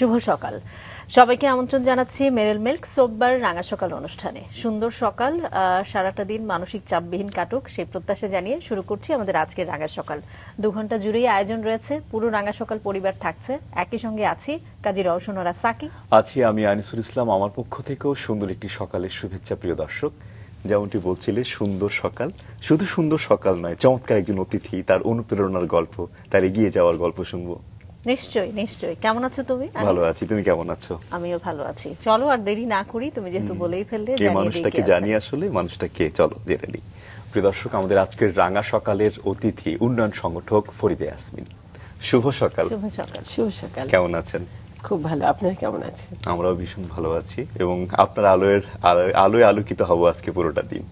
শুভ সকাল সবাইকে আমন্ত্রণ জানাচ্ছি মেরিল মিল্ক সোববার রাঙা সকাল অনুষ্ঠানে। সুন্দর সকাল, সারাটা দিন মানসিক চাপবিহীন কাটুক সেই প্রত্যাশা জানিয়ে শুরু করছি আমাদের আজকের রাঙা সকাল। 2 ঘন্টা জুড়েই আয়োজন রয়েছে, পুরো রাঙা সকাল পরিবার থাকছে। একই সঙ্গে আছি কাজী রওশনরা সাকি, আছি আমি আনিসুল ইসলাম। আমার পক্ষ থেকেও সুন্দর একটি সকালের শুভেচ্ছা প্রিয় দর্শক। যেমনটি বলছিলে সুন্দর সকাল, শুধু সুন্দর সকাল নয়, চমৎকার একজন অতিথি, তার অনুপ্রেরণার গল্প, তার এগিয়ে যাওয়ার গল্প শুনবো। নিশ্চয়ই নিশ্চয়ই। কেমন আছো তুমি? ভালো আছি, তুমি কেমন আছো? আমিও ভালো আছি। চলো আর দেরি না করি, তুমি যেহেতু বলেই ফেললে, এই মানুষটাকে জানি, আসলে মানুষটা কে, চলো জেনে নিই। প্রিয় দর্শক, আমাদের আজকের রাঙা সকালের অতিথি উন্নয়ন সংগঠক ফরিদা ইয়াসমিন। শুভ সকাল। শুভ সকাল। শুভ সকাল। কেমন আছেন? খুব ভালো, আপনারা কেমন আছেন? আমরাও ভীষণ ভালো আছি এবং আপনার আলোয় আলোকিত হব আজকে পুরোটা দিন।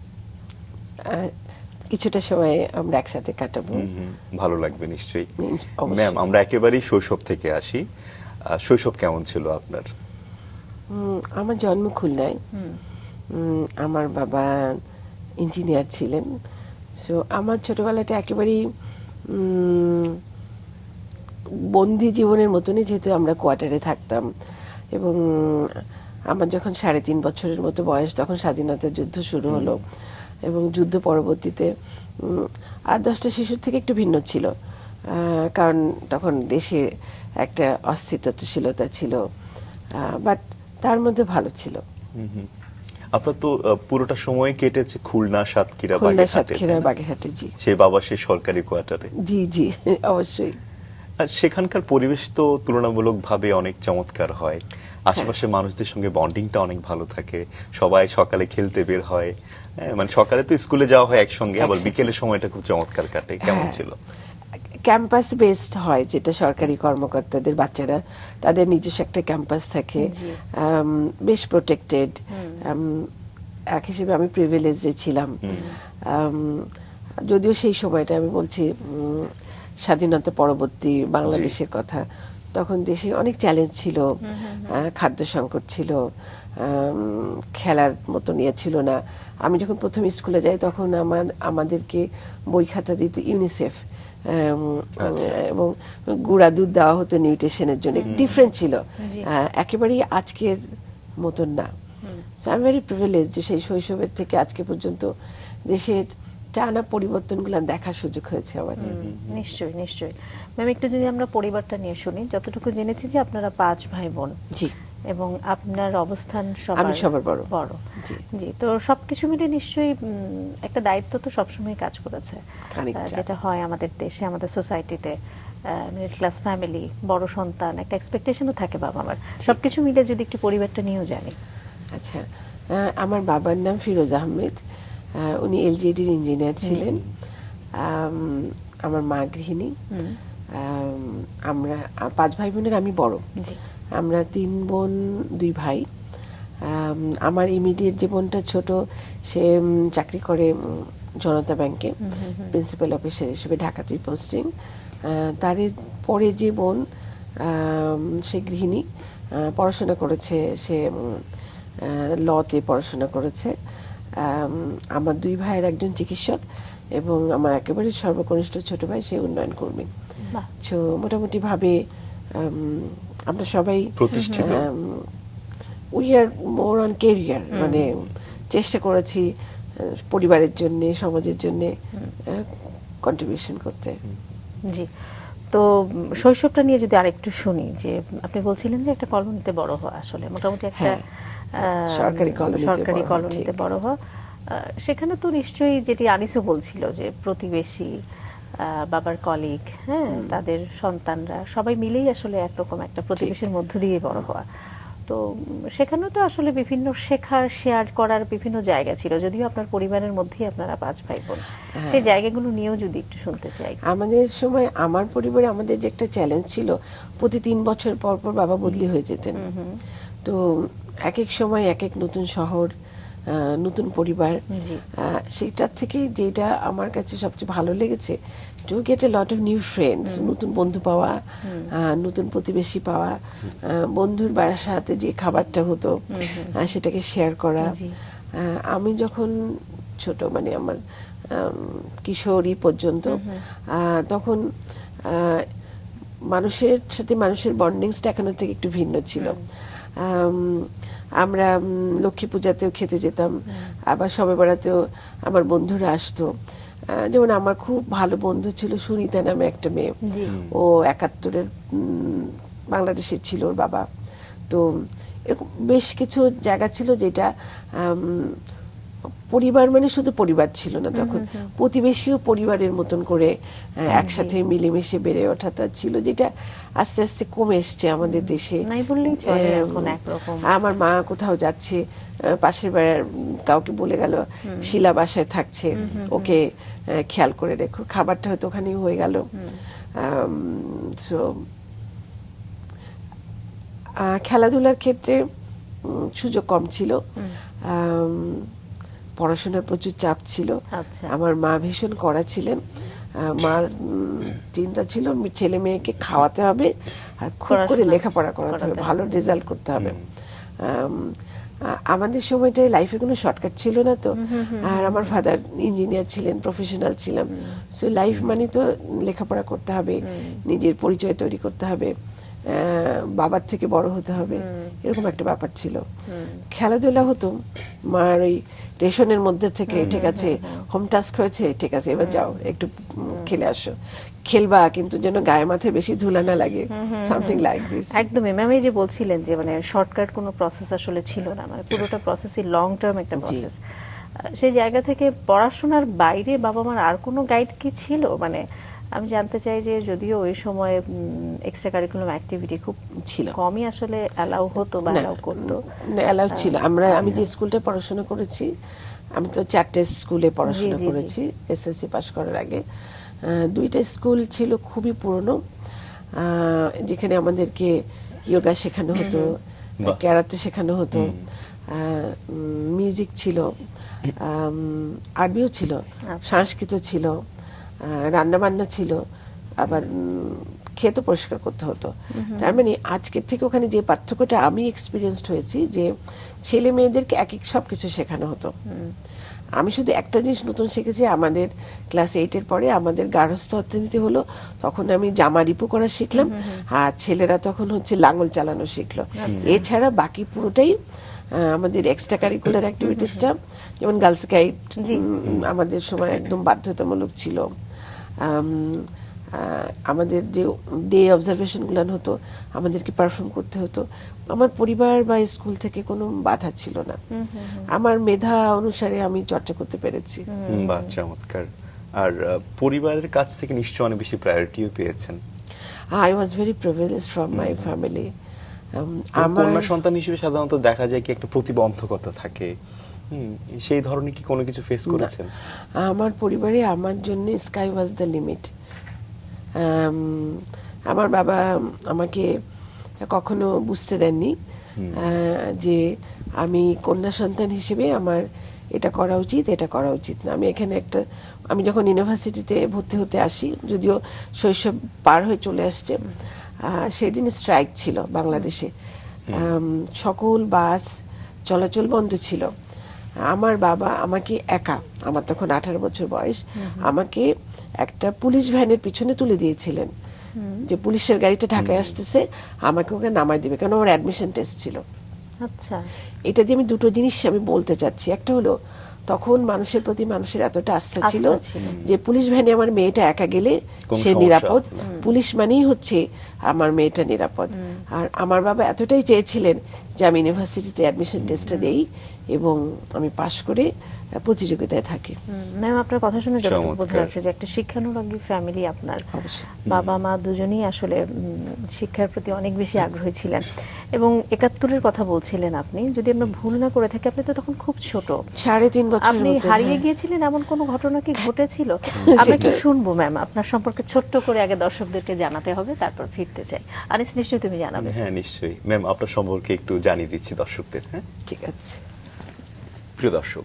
কিছুটা সময় আমরা একসাথে কাটাবো। ভালো লাগবে নিশ্চয়ই। অবশ্যই। ম্যাম, আমরা একেবারেই শৈশব থেকে আসি। শৈশব কেমন ছিল আপনার? আমার জন্ম খুলনায়। আমার বাবা ইঞ্জিনিয়ার ছিলেন। সো আমার ছোটবেলাটা একেবারেই বন্দি জীবনের মতনই, যেহেতু আমরা কোয়ার্টারে থাকতাম। এবং আমার যখন 3.5 বছরের মতো বয়স, তখন স্বাধীনতা যুদ্ধ শুরু হলো। এবং যুদ্ধ পরবর্তীতে 8-10টা শিশুর থেকে একটু ভিন্ন ছিল, কারণ তখন দেশে একটা অস্থিতিশীলতা ছিল, বাট তার মধ্যে ভালো ছিল। আপনার তো পুরোটা সময় কেটেছে খুলনা, সাতক্ষীরা, বাগেরহাটে। জি, সেই বাবা সেই সরকারি কোয়ার্টারে। জি জি, অবশ্যই। আর সেখানকার পরিবেশ তো তুলনামূলকভাবে অনেক চমৎকার হয়। আশেপাশের মানুষদের সঙ্গে বন্ডিংটা অনেক ভালো থাকে, সবাই সকালে খেলতে বের হয়। মানে সকালে তো স্কুলে যাওয়া হয় একসঙ্গে, আবার বিকেলের সময়টা খুব চমৎকার কাটে। কেমন ছিল? ক্যাম্পাস বেসড হয়, যেটা সরকারি কর্মকর্তাদের বাচ্চারা, তাদের নিজস্ব একটা ক্যাম্পাস থাকে, বেশ প্রোটেক্টেড। এক হিসেবে আমি প্রিভিলেজে ছিলাম। যদিও সেই সময়টা আমি বলছি স্বাধীনতা পরবর্তী বাংলাদেশের কথা, তখন দেশে অনেক চ্যালেঞ্জ ছিল, খাদ্য সংকট ছিল, খেলার মতো নিয়ে ছিল না। আমি যখন প্রথম স্কুলে যাই, তখন আমাদেরকে বই খাতা দিত ইউনিসেফ, এবং গুঁড়া দুধ দেওয়া হতো নিউট্রিশনের জন্য। ডিফারেন্ট ছিল, একেবারেই আজকের মতন না। So I am very privilege যে সেই শৈশবের থেকে আজকে পর্যন্ত দেশের টানা পরিবর্তনগুলো দেখার সুযোগ হয়েছে আমার। নিশ্চয়ই নিশ্চয়ই। ম্যাম, একটু যদি আমরা পরিবারটা নিয়ে শুনি। যতটুকু জেনেছি যে আপনারা 5 ভাই বোন। জি। এবং আপনার অবস্থান আমি সবার বড়। জি, তো সবকিছু মিলে নিশ্চয়ই একটা দায়িত্ব তো সবসময় কাজ করেছে, যেটা হয় আমাদের দেশে, আমাদের সোসাইটিতে। মিডল ক্লাস ফ্যামিলি, বড় সন্তান, একটা এক্সপেকটেশনও থাকে বাবা মার। সবকিছু মিলে যদি একটু পরিবারটা নিয়েও জানি। আচ্ছা, আমার বাবার নাম ফিরোজ আহমেদ, উনি এলজিডির ইঞ্জিনিয়ার ছিলেন। আমার মা গৃহিণী। আমরা 5 ভাই বোনের আমি বড়। আমরা 3 বোন 2 ভাই। আমার ইমিডিয়েট যে বোনটা ছোট, সে চাকরি করে জনতা ব্যাংকে, প্রিন্সিপাল অফিসার হিসেবে ঢাকাতেই পোস্টিং। তার পরে যে বোন, সে গৃহিণী, পড়াশোনা করেছে, সে লতে পড়াশোনা করেছে। আমার 2 ভাইয়ের একজন চিকিৎসক, এবং আমার একেবারে সর্বকনিষ্ঠ ছোট ভাই, সে উন্নয়ন কর্মী। তো মোটামুটি ভাবে আমরা সবাই প্রতিষ্ঠিত। We are more on career, মানে চেষ্টা করেছি পরিবারের জন্য, সমাজের জন্য কন্ট্রিবিউশন করতে। জি, তো শৈশবটা নিয়ে যদি আরেকটু শুনি, যে আপনি বলছিলেন যে একটা কলোনিতে বড় হওয়া, আসলে মোটামুটি একটা সরকারি কলোনিতে বড় হওয়া। সেখানে তো নিশ্চয়ই, যেটি আনিসও বলছিল, যে প্রতিবেশী, বাবার কলিগ, হ্যাঁ, তাদের সন্তানরা সবাই মিলেই আসলে একরকম একটা প্রতিবেশীর মধ্য দিয়ে বড় হওয়া। তো সেখানেও তো আসলে বিভিন্ন শেখার, শেয়ার করার বিভিন্ন জায়গা ছিল, যদিও আপনার পরিবারের মধ্যেই আপনারা 5 ভাই বোন। সেই জায়গাগুলো নিয়েও যদি একটু শুনতে চাই। আমাদের সময়, আমার পরিবারে আমাদের যে একটা চ্যালেঞ্জ ছিল, প্রতি 3 বছর পর পর বাবা বদলি হয়ে যেতেন। তো এক এক সময় এক এক নতুন শহর, নতুন পরিবার। সেটার থেকে যেটা আমার কাছে সবচেয়ে ভালো লেগেছে, to get A lot of new friends, নতুন বন্ধু পাওয়া, নতুন প্রতিবেশী পাওয়া, বন্ধুর বাসার সাথে যে খাবারটা হতো সেটাকে শেয়ার করা। আমি যখন ছোট, মানে আমার কিশোরী পর্যন্ত, তখন মানুষের সাথে মানুষের বন্ডিংসটা এখানের থেকে একটু ভিন্ন ছিল। আমরা লক্ষ্মী পূজাতেও খেতে যেতাম, আবার শবে বরাতেও আমার বন্ধুরা আসতো। যেমন আমার খুব ভালো বন্ধু ছিল সুনিতা নামে একটা মেয়ে, ও 71-এর বাংলাদেশের ছিল ওর বাবা। তো এরকম বেশ কিছু জায়গা ছিল যেটা পরিবার মানে শুধু পরিবার ছিল না, তখন প্রতিবেশীও পরিবারের মতন করে একসাথে মিলেমিশে বেড়ে ওঠাটা ছিল, যেটা আস্তে আস্তে কমে এসছে আমাদের দেশে। নাই বললেই চলে এখন একরকম। আমার মা কোথাও যাচ্ছে, পাশের বাড়ির কাউকে বলে গেল শিলা বাসায় থাকছে, ওকে খেয়াল করে রেখো, খাবারটা হয়তো ওখানেই হয়ে গেল। সো খেলাধুলার ক্ষেত্রে সুযোগ কম ছিল, পড়াশোনার প্রচুর চাপ ছিল। আচ্ছা। আমার মা ভীষণ কড়া ছিলেন। মার চিন্তা ছিল ছেলে মেয়েকে খাওয়াতে হবে আর খুব করে লেখাপড়া করাতে হবে, ভালো রেজাল্ট করতে হবে। আমাদের সময়টায় লাইফে কোনো শর্টকাট ছিল না তো, আর আমার ফাদার ইঞ্জিনিয়ার ছিলেন, প্রফেশনাল ছিলাম। সো লাইফ মানে তো লেখাপড়া করতে হবে, নিজের পরিচয় তৈরি করতে হবে, বাবার থেকে বড় হতে হবে, এরকম একটা ব্যাপার ছিল। খেলাধুলা হতো মার ওই রেশনের মধ্যে থেকে, ঠিক আছে হোম টাস্ক হয়েছে, ঠিক আছে এবার যাও একটু খেলে আসো, খেলবা কিন্তু যেন গায়ে মাথায় বেশি ধুলা না লাগে, সামথিং লাইক দিস। একদমই ম্যাম, এই যে বলছিলেন যে মানে শর্টকাট কোনো প্রসেস আসলে ছিল না, মানে পুরোটা প্রসেসই লং টার্ম একটা প্রসেস। সেই জায়গা থেকে পড়াশোনার বাইরে বাবা মার আর কোনো গাইড কি ছিল? মানে আমি জানতে চাই যে যদিও ওই সময় এক্সট্রা কারিকুলাম অ্যাক্টিভিটি খুব ছিল, কমই আসলে অ্যালাউ হতো বা অ্যালাউ করতো। অ্যালাউ ছিল। আমি যে স্কুলটা পড়াশোনা করেছি, আমি তো 4টে স্কুলে পড়াশোনা করেছি এসএসসি পাস করার আগে। 2টা স্কুল ছিল খুবই পুরনো, যেখানে আমাদেরকে যোগা শেখানো হতো, ক্যারাতে শেখানো হতো, মিউজিক ছিল, আরবিও ছিল, সংস্কৃত ছিল, রান্না বান্না ছিল, আবার ক্ষেত পরিষ্কার করতে হতো। তার মানে আজকের থেকে ওখানে যে পার্থক্যটা আমি এক্সপিরিয়েন্সড হয়েছি, যে ছেলে মেয়েদেরকে এক এক সব কিছু শেখানো হতো। আমি শুধু একটা জিনিস নতুন শিখেছি, আমাদের ক্লাস 8-এর পরে আমাদের গার্হস্থ্য অর্থনীতি হলো, তখন আমি জামা রিপু করা শিখলাম, আর ছেলেরা তখন হচ্ছে লাঙল চালানো শিখলো। এছাড়া বাকি পুরোটাই আমাদের এক্সট্রা কারিকুলার অ্যাক্টিভিটিসটা, যেমন গার্লস গাইড আমাদের সময় একদম বাধ্যতামূলক ছিল। আমাদের যে ডে অবজারভেশনগুলো হতো আমাদেরকে পারফর্ম করতে হতো। আমার পরিবার বা স্কুল থেকে কোনো বাধা ছিল না, আমার মেধা অনুসারে আমি চর্চা করতে পেরেছি। বাহ, চমৎকার। আর পরিবারের কাছ থেকে নিশ্চয়ই অনেক বেশি প্রায়োরিটিও পেয়েছেন। I was very privileged from my family. কন্যা সন্তান হিসেবে সাধারণত দেখা যায় কি একটা প্রতিবন্ধকতা থাকে, সেই ধরনের কি কোনো কিছু ফেস করেছেন? আমার পরিবারে আমার জন্য স্কাই ওয়াজ দ্য লিমিট। আমার বাবা আমাকে কখনো বুঝতে দেননি যে আমি কন্যা সন্তান হিসেবে আমার এটা করা উচিত, এটা করা উচিত না। আমি যখন ইউনিভার্সিটিতে ভর্তি হতে আসি, যদিও শৈশব পার হয়ে চলে আসছে, সেদিন স্ট্রাইক ছিল বাংলাদেশে, সকল বাস চলাচল বন্ধ ছিল। আমার বাবা আমাকে একা, আমার তখন 18 বছর বয়স, আমাকে একটা পুলিশ ভ্যানের পিছনে তুলে দিয়েছিলেন, যে পুলিশের গাড়িটা ঢাকায় আসতেছে, আমাকে ওকে নামায় দিবে, কারণ আমার অ্যাডমিশন টেস্ট ছিল। আচ্ছা, এটা দিয়ে আমি দুটো জিনিস আমি বলতে চাচ্ছি। একটা হলো তখন মানুষের প্রতি মানুষের এতটা আস্থা ছিল যে পুলিশ ভ্যানে আমার মেয়েটা একা গেলে সে নিরাপদ, পুলিশ মানেই হচ্ছে আমার মেয়েটা নিরাপদ। আর আমার বাবা এতটাই চেয়েছিলেন যে আমি ইউনিভার্সিটিতে অ্যাডমিশন টেস্টটা দেই এবং আমি পাশ করে প্রতিযোগিতায় থাকি। ম্যাম, আপনার কথা শুনে যতটুকু বোঝা যাচ্ছে যে একটা শিক্ষানুরাগী ফ্যামিলি আপনার। বাবা মা দুজনেই আসলে শিক্ষার প্রতি অনেক বেশি আগ্রহী ছিলেন। এবং 71-এর কথা বলছিলেন আপনি, যদি আমরা ভুল না করে থাকি, আপনি তো তখন খুব ছোট, 3.5 বছর। আপনি হারিয়ে গিয়েছিলেন, এমন কোনো ঘটনা কি ঘটেছিল? আমরা একটু শুনবো ম্যাম, আপনার সম্পর্কে ছোট্ট করে আগে দর্শকদেরকে জানাতে হবে, তারপর ফিরতে চাই। আনিস, নিশ্চয়ই তুমি জানাবে। হ্যাঁ, নিশ্চয়ই ম্যাম, আপনার সম্পর্কে একটু জানিয়ে দিচ্ছি দর্শকদের। হ্যাঁ, ঠিক আছে। প্রিয় দর্শক,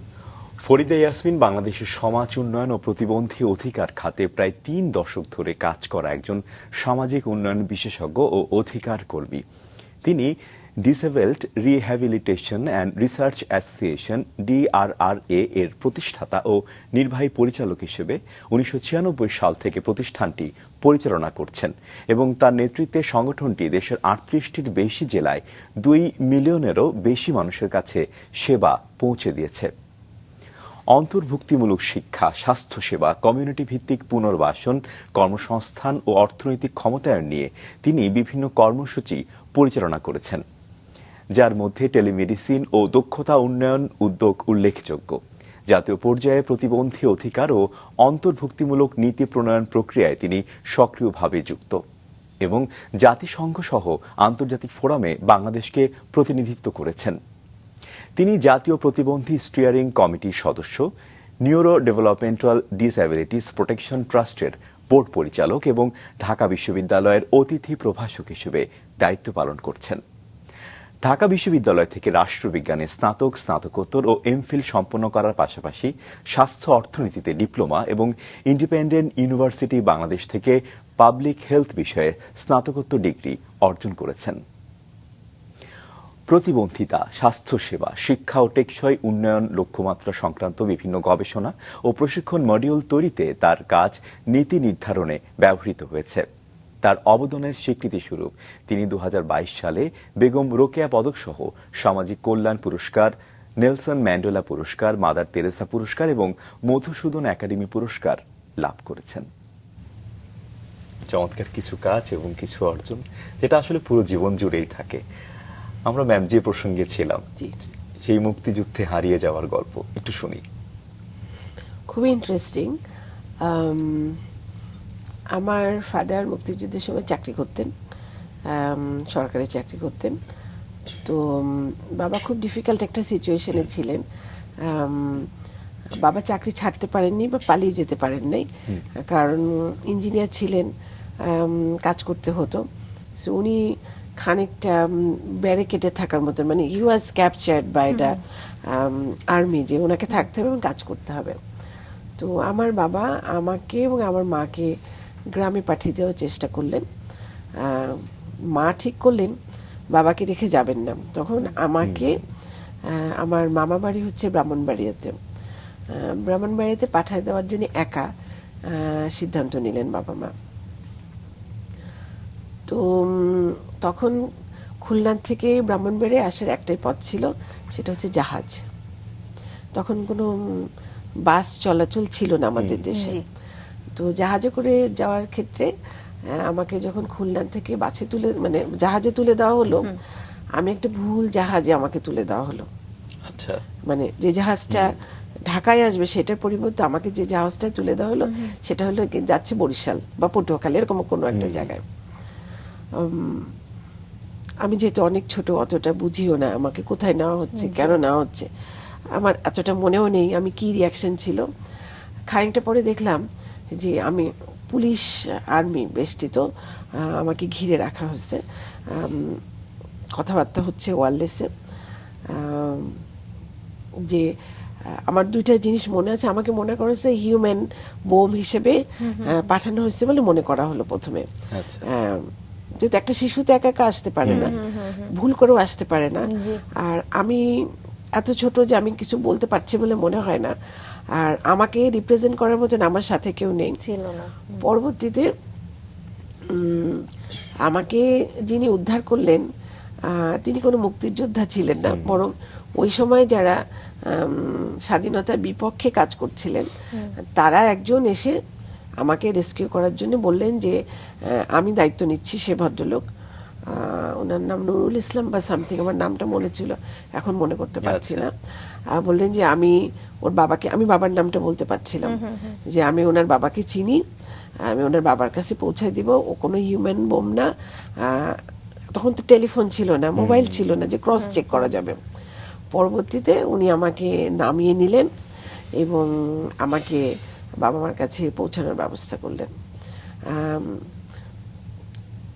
ফরিদা ইয়াসমিন বাংলাদেশের সমাজ উন্নয়ন ও প্রতিবন্ধী অধিকার খাতে প্রায় 3 দশক ধরে কাজ করা একজন সামাজিক উন্নয়ন বিশেষজ্ঞ ও অধিকার কর্মী। তিনি disabled rehabilitation and research association DRRA এর প্রতিষ্ঠাতা ও নির্বাহী পরিচালক হিসেবে 1996 সাল থেকে প্রতিষ্ঠানটি পরিচালনা করছেন এবং তার নেতৃত্বে সংগঠনটি দেশের 38টির বেশি জেলায় 2 মিলিয়নেরও বেশি মানুষের কাছে সেবা পৌঁছে দিয়েছে। অন্তর্ভুক্তিমূলক শিক্ষা, স্বাস্থ্যসেবা, কমিউনিটি ভিত্তিক পুনর্বাসন, কর্মসংস্থান ও অর্থনৈতিক ক্ষমতায়ন নিয়ে তিনি বিভিন্ন কর্মসূচি পরিচালনা করেছেন, যার মধ্যে টেলিমেডিসিন ও দক্ষতা উন্নয়ন উদ্যোগ উল্লেখযোগ্য। জাতীয় পর্যায়ে প্রতিবন্ধী অধিকার ও অন্তর্ভুক্তিমূলক নীতি প্রণয়ন প্রক্রিয়ায় তিনি সক্রিয়ভাবে যুক্ত এবং জাতিসংঘ সহ আন্তর্জাতিক ফোরামে বাংলাদেশকে প্রতিনিধিত্ব করেছেন। তিনি জাতীয় প্রতিবন্ধী স্টিয়ারিং কমিটির সদস্য, নিউরো ডেভেলপমেন্টাল ডিসএবিলিটিস প্রোটেকশন ট্রাস্টের বোর্ড পরিচালক এবং ঢাকা বিশ্ববিদ্যালয়ের অতিথি প্রভাষক হিসেবে দায়িত্ব পালন করছেন। ঢাকা বিশ্ববিদ্যালয় থেকে রাষ্ট্রবিজ্ঞানে স্নাতক, স্নাতকোত্তর ও এমফিল সম্পন্ন করার পাশাপাশি স্বাস্থ্য অর্থনীতিতে ডিপ্লোমা এবং ইন্ডিপেন্ডেন্ট ইউনিভার্সিটি বাংলাদেশ থেকে পাবলিক হেলথ বিষয়ে স্নাতকোত্তর ডিগ্রি অর্জন করেছেন। প্রতিবন্ধিতা, স্বাস্থ্যসেবা, শিক্ষা ও টেকসই উন্নয়ন লক্ষ্যমাত্রা সংক্রান্ত বিভিন্ন গবেষণা ও প্রশিক্ষণ মডিউল তৈরিতে তার কাজ নীতি নির্ধারণে ব্যবহৃত হয়েছে। তার অবদানের স্বীকৃতিস্বরূপ তিনি 2022 সালে বেগম রোকেয়া পদক সহ সামাজিক কল্যাণ পুরস্কার, নেলসন ম্যান্ডেলা পুরস্কার, মাদার তেরেসা পুরস্কার এবং মধুসূদন একাডেমি পুরস্কার লাভ করেছেন। চমৎকার কিছু কাজ এবং কিছু অর্জন, যেটা আসলে পুরো জীবন জুড়েই থাকে। আমরা ম্যাম যে প্রসঙ্গে ছিলাম, সেই মুক্তিযুদ্ধে হারিয়ে যাওয়ার গল্প একটু শুনি। খুবই ইন্টারেস্টিং। আমার ফাদার মুক্তিযুদ্ধের সময় চাকরি করতেন, সরকারি চাকরি করতেন। তো বাবা খুব ডিফিকাল্ট একটা সিচুয়েশনে ছিলেন। বাবা চাকরি ছাড়তে পারেননি বা পালিয়ে যেতে পারেন নাই, কারণ ইঞ্জিনিয়ার ছিলেন, কাজ করতে হতো। সো উনি খানিকটা ব্যারিকেডে থাকার মতো, মানে হি ওয়াজ ক্যাপচার্ড বাই দ্য আর্মি, যে ওনাকে থাকতে হবে এবং কাজ করতে হবে। তো আমার বাবা আমাকে এবং আমার মাকে গ্রামে পাঠিয়ে দেওয়ার চেষ্টা করলেন। মা ঠিক করলেন বাবাকে রেখে যাবেন না। তখন আমাকে আমার মামা বাড়ি হচ্ছে ব্রাহ্মণবাড়িয়াতে, ব্রাহ্মণবাড়িয়াতে পাঠিয়ে দেওয়ার জন্য একা সিদ্ধান্ত নিলেন বাবা মা। তো তখন খুলনা থেকে ব্রাহ্মণবাড়িয়া আসার একটাই পথ ছিল, সেটা হচ্ছে জাহাজ। তখন কোনো বাস চলাচল ছিল না আমাদের দেশে। তো জাহাজে করে যাওয়ার ক্ষেত্রে আমাকে যখন খুলনা থেকে বাসে তুলে, মানে জাহাজে তুলে দেওয়া হলো, আমি একটা ভুল জাহাজে আমাকে তুলে দেওয়া হলো। আচ্ছা, মানে যে জাহাজটা ঢাকায় আসবে সেটার পরিবর্তে আমাকে যে জাহাজটা তুলে দেওয়া হলো সেটা হলো যাচ্ছে বরিশাল বা পটুয়াখালী, এরকম কোনো একটা জায়গায়। আমি যেহেতু অনেক ছোট, অতটা বুঝিও না আমাকে কোথায় নেওয়া হচ্ছে, কেন নেওয়া হচ্ছে, আমার এতটা মনেও নেই আমি কি রিয়াকশন ছিল। খানিকটা পরে দেখলাম যে আমি পুলিশ আর্মি বেষ্টিত, আমাকে ঘিরে রাখা হচ্ছে, কথাবার্তা হচ্ছে ওয়্যারলেসে। যে আমার দুইটা জিনিস মনে আছে, আমাকে মনে করা হচ্ছে হিউম্যান বোম হিসেবে পাঠানো হয়েছে বলে মনে করা হলো প্রথমে। যেহেতু একটা শিশু তো একা একা আসতে পারে না, ভুল করেও আসতে পারে না, আর আমি এত ছোট যে আমি কিছু বলতে পারছি বলে মনে হয় না, আর আমাকে রিপ্রেজেন্ট করার মতন আমার সাথে কেউ নেই। পরবর্তীতে আমাকে যিনি উদ্ধার করলেন তিনি কোনো মুক্তিযোদ্ধা ছিলেন না, বরং ওই সময় যারা স্বাধীনতার বিপক্ষে কাজ করছিলেন তারা একজন এসে আমাকে রেস্কিউ করার জন্য বললেন যে আমি দায়িত্ব নিচ্ছি। সে ভদ্রলোক, ওনার নাম নুরুল ইসলাম বা সামথিং, আমার নামটা মনে ছিল, এখন মনে করতে পারছি না। বললেন যে আমি ওর বাবাকে, আমি বাবার নামটা বলতে পারছিলাম, যে আমি ওনার বাবাকে চিনি, আমি ওনার বাবার কাছে পৌঁছায় দিব, ও কোনো হিউম্যান বোম না। তখন তো টেলিফোন ছিল না, মোবাইল ছিল না যে ক্রস চেক করা যাবে। পরবর্তীতে উনি আমাকে নামিয়ে নিলেন এবং আমাকে বাবা মার কাছে পৌঁছানোর ব্যবস্থা করলেন।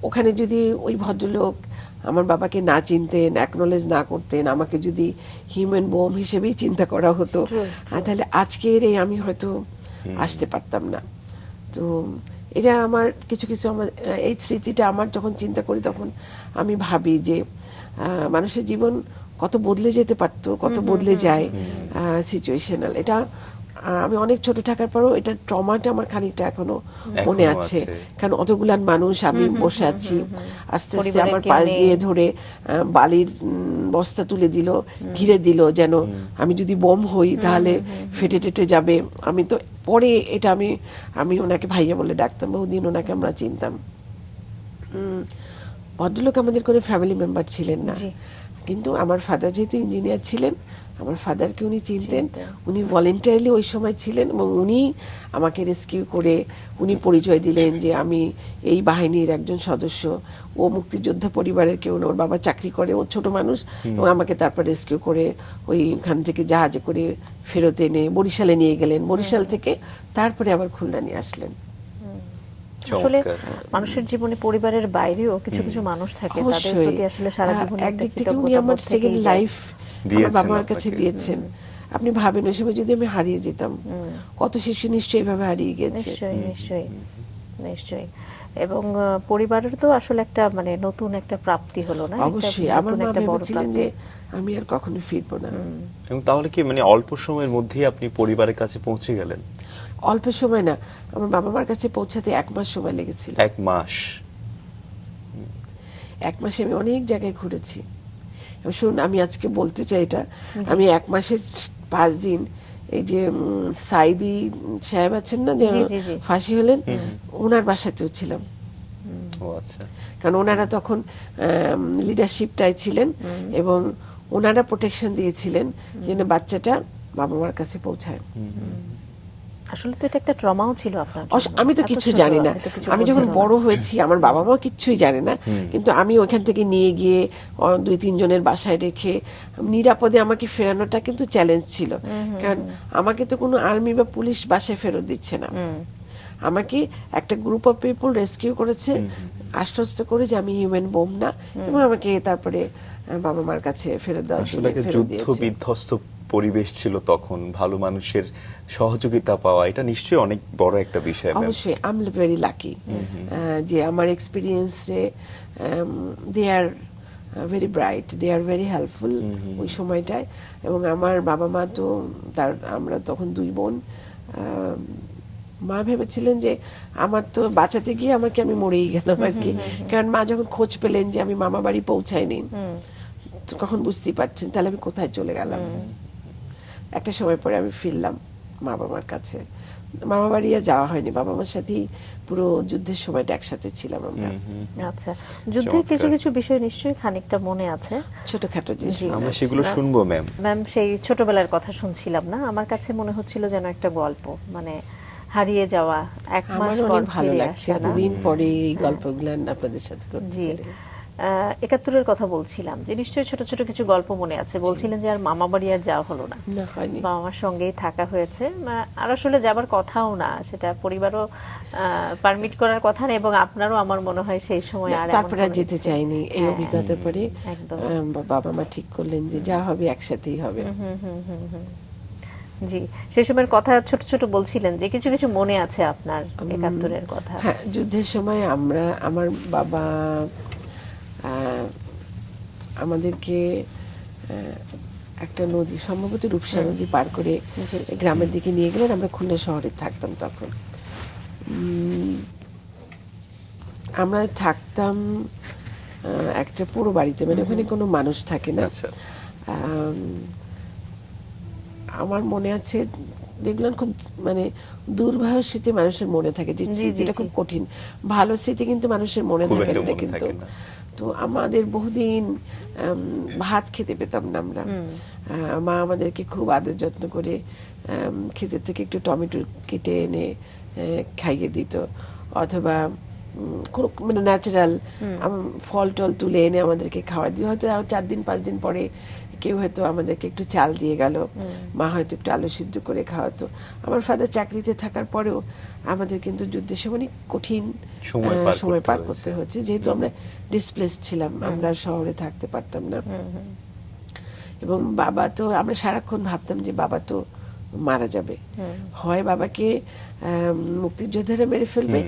ওখানে যদি ওই ভদ্রলোক আমার বাবাকে না চিনতেন, অ্যাকনোলেজ না করতেন, আমাকে যদি হিউম্যান বোম হিসেবেই চিন্তা করা হতো, তাহলে আজকের এই আমি হয়তো আসতে পারতাম না। তো এটা আমার কিছু কিছু আমার এই স্মৃতিটা আমার যখন চিন্তা করি তখন আমি ভাবি যে মানুষের জীবন কত বদলে যেতে পারতো, কত বদলে যায় সিচুয়েশনাল। এটা আমি অনেক ছোট থাকার পরও এটা ট্রমাটা আমার খানিকটা এখনো মনে আছে, কারণ অতগুলান মানুষ, আমি বসে আছি, আস্তে আস্তে আমার পাশ দিয়ে ধরে বালির বস্তা তুলে দিল, ঘিরে দিল, যেন আমি যদি বোম হই তাহলে ফেটে টেটে যাবে। আমি তো পরে এটা আমি ওনাকে ভাইয়া বলে ডাকতাম, বহুদিন ওনাকে আমরা চিনতাম। ভদ্রলোক আমাদের কোনো ফ্যামিলি মেম্বার ছিলেন না, কিন্তু আমার ফাদার যেহেতু ইঞ্জিনিয়ার ছিলেন, আমার ফাদারকে উনি চিনতেন, উনি ভলেন্টারিলি ওই সময় ছিলেন এবং উনি আমাকে রেস্কিউ করে উনি পরিচয় দিলেন যে আমি এই বাহিনীর একজন সদস্য, ও মুক্তিযোদ্ধা পরিবারের কেউ না, ওর বাবা চাকরি করে, ও ছোট মানুষ, এবং আমাকে তারপর রেস্কিউ করে ওইখান থেকে জাহাজে করে ফেরত এনে বরিশালে নিয়ে গেলেন, বরিশাল থেকে তারপরে আবার খুলনা নিয়ে আসলেন। আসলে মানুষের জীবনে পরিবারের বাইরেও কিছু কিছু মানুষ থাকে, তাদের প্রতি আসলে সারা জীবন একদিক থেকে উনি আমার সেকেন্ড লাইফ আমার বাবার কাছে দিয়েছেন। আপনি ভাবেন ওই সময় যদি আমি হারিয়ে যেতাম, কত শিশু নিশ্চয়ই এইভাবে হারিয়ে গেছে। নিশ্চয়ই নিশ্চয়ই নিশ্চয়ই। এবং পরিবারের তো আসলে একটা মানে নতুন একটা প্রাপ্তি হলো না? অবশ্যই আমার মা ভেবেছিলেন যে আমি আর কখনো ফিরবো না। এবং তাহলে কি মানে অল্প সময়ের মধ্যেই আপনি পরিবারের কাছে পৌঁছে গেলেন? অল্প সময় না, আমার বাবা মার কাছে পৌঁছাতে 1 মাস সময় লেগেছিল। 1 মাস? 1 মাসে আমি অনেক জায়গায় ঘুরেছি। শুনুন, আমি আজকে বলতে চাই এটা, আমি 1 মাসের 5 দিন এই যে সাইদি সাহেব আছেন না, যে ফাঁসি হলেন, ওনার বাসাতেও ছিলাম। ও আচ্ছা। কারণ ওনারা তখন লিডারশিপটাই ছিলেন এবং ওনারা প্রোটেকশন দিয়েছিলেন যেন বাচ্চাটা বাবা মার কাছে পৌঁছায়। আসলে তো এটা একটা ট্রমাও ছিল আপনার জন্য। আমি তো কিছু জানি না, আমি যখন বড় হয়েছি আমার বাবা মা কিচ্ছুই জানে না, কিন্তু আমি ওইখান থেকে নিয়ে গিয়ে 2-3 জনের বাসায় রেখে নিরাপদে আমাকে ফেরানোটা কিন্তু চ্যালেঞ্জ ছিল। কারণ আমাকে তো কোনো আর্মি বা পুলিশ বাসায় ফেরত দিচ্ছে না, আমাকে একটা গ্রুপ অফ পিপল রেস্কিউ করেছে, আশ্বস্ত করে যে আমি হিউম্যান বোম না, এবং আমাকে তারপরে বাবা মার কাছে ফেরত দেওয়ার জন্য ফেরত দিয়েছে। যুদ্ধ বিধ্বস্ত পরিবেশ ছিল তখন, ভালো মানুষের সহযোগিতা পাওয়া এটা নিশ্চয়ই অনেক বড় একটা বিষয়। অবশ্যই আই এম ভেরি লাকি যে আমার এক্সপিরিয়েন্সে they are very bright, they are very helpful ওই সময়টায়। এবং আমার বাবা মা তো আমরা তখন 2 বোন, মা ভেবেছিলেন যে আমার তো বাঁচাতে গিয়ে আমি মরেই গেলাম আর কি। কারণ মা যখন খোঁজ পেলেন যে আমি মামা বাড়ি পৌঁছাইনি, তখন বুঝতেই পারছেন তাহলে আমি কোথায় চলে গেলাম। একটা সময় পরে আমি ফিরলাম মা বাবার কাছে, মামা বাড়ি আর যাওয়া হয়নি, বাবা মার সাথেই পুরো যুদ্ধের সময়টা একসাথে ছিলাম আমরা। আচ্ছা, যুদ্ধের কিছু কিছু বিষয় নিশ্চয়ই খানিকটা মনে আছে, ছোটখাটো জিনিস, আমরা সেগুলো শুনবো ম্যাম। ম্যাম সেই ছোটবেলার কথা শুনছিলাম না, আমার কাছে মনে হচ্ছিল যেন একটা গল্প, মানে হারিয়ে যাওয়া 1 মাস পর অনেক ভালো লাগছে এতদিন পরে এই গল্পগুলো আপনাদের সাথে করতে পেরে। 71-এর কথা বলছিলাম যে নিশ্চয়ই ছোট ছোট কিছু গল্প মনে আছে, বলছিলেন যে আর মামা বাড়ি আর যাওয়া হলো না, বাবা মার সঙ্গেই থাকা হয়েছে, আর আসলে যাবার কথাও না, সেটা পরিবারও পারমিট করার কথা না, এবং আপনারও আমার মনে হয় সেই সময় আর তারপরে যেতে চাইনি। এই অভিজ্ঞতার পরে বাবা মা ঠিক করলেন যে যা হবে একসাথেই হবে। জি, সেই সময়ের কথা ছোট ছোট বলছিলেন যে কিছু কিছু মনে আছে আপনার 71-এর কথা। হ্যাঁ, যুদ্ধের সময় আমার বাবা আমাদেরকে একটা নদী, সম্ভবত রূপসা নদী পার করে গ্রামের দিকে নিয়ে গেলেন। আমরা খুলনা শহরে থাকতাম তখন, আমরা থাকতাম একটা পুরো বাড়িতে, মানে ওখানে কোনো মানুষ থাকে না। আমার মনে আছে যেগুলো খুব মানে দুর্বাহ স্মৃতি মানুষের মনে থাকে, যেটা খুব কঠিন। ভালো স্মৃতি কিন্তু মানুষের মনে থাকে না কিন্তু। তো আমাদের বহুদিন ভাত খেতে পেতাম না আমরা, মা আমাদেরকে খুব আদর যত্ন করে ক্ষেতের থেকে একটু টমেটো কেটে এনে খাইয়ে দিত, অথবা মানে ন্যাচারাল ফল টল তুলে এনে আমাদেরকে খাওয়া দিত। হয়তো 4 দিন 5 দিন পরে কেউ হয়তো আমাদেরকে একটু চাল দিয়ে গেল, মা হয়তো একটু আলু সিদ্ধ করে খাওয়াতো। আমার ফাদার চাকরিতে থাকার পরেও আমাদের কিন্তু যুদ্ধের সময় কঠিন সময় পার করতে হচ্ছে, যেহেতু আমরা ডিসপ্লেস ছিলাম, আমরা শহরে থাকতে পারতাম না। এবং বাবা তো, আমরা সারাক্ষণ ভাবতাম যে বাবা তো মারা যাবে, হয় বাবাকে মুক্তিযোদ্ধারা মেরে ফেলবে,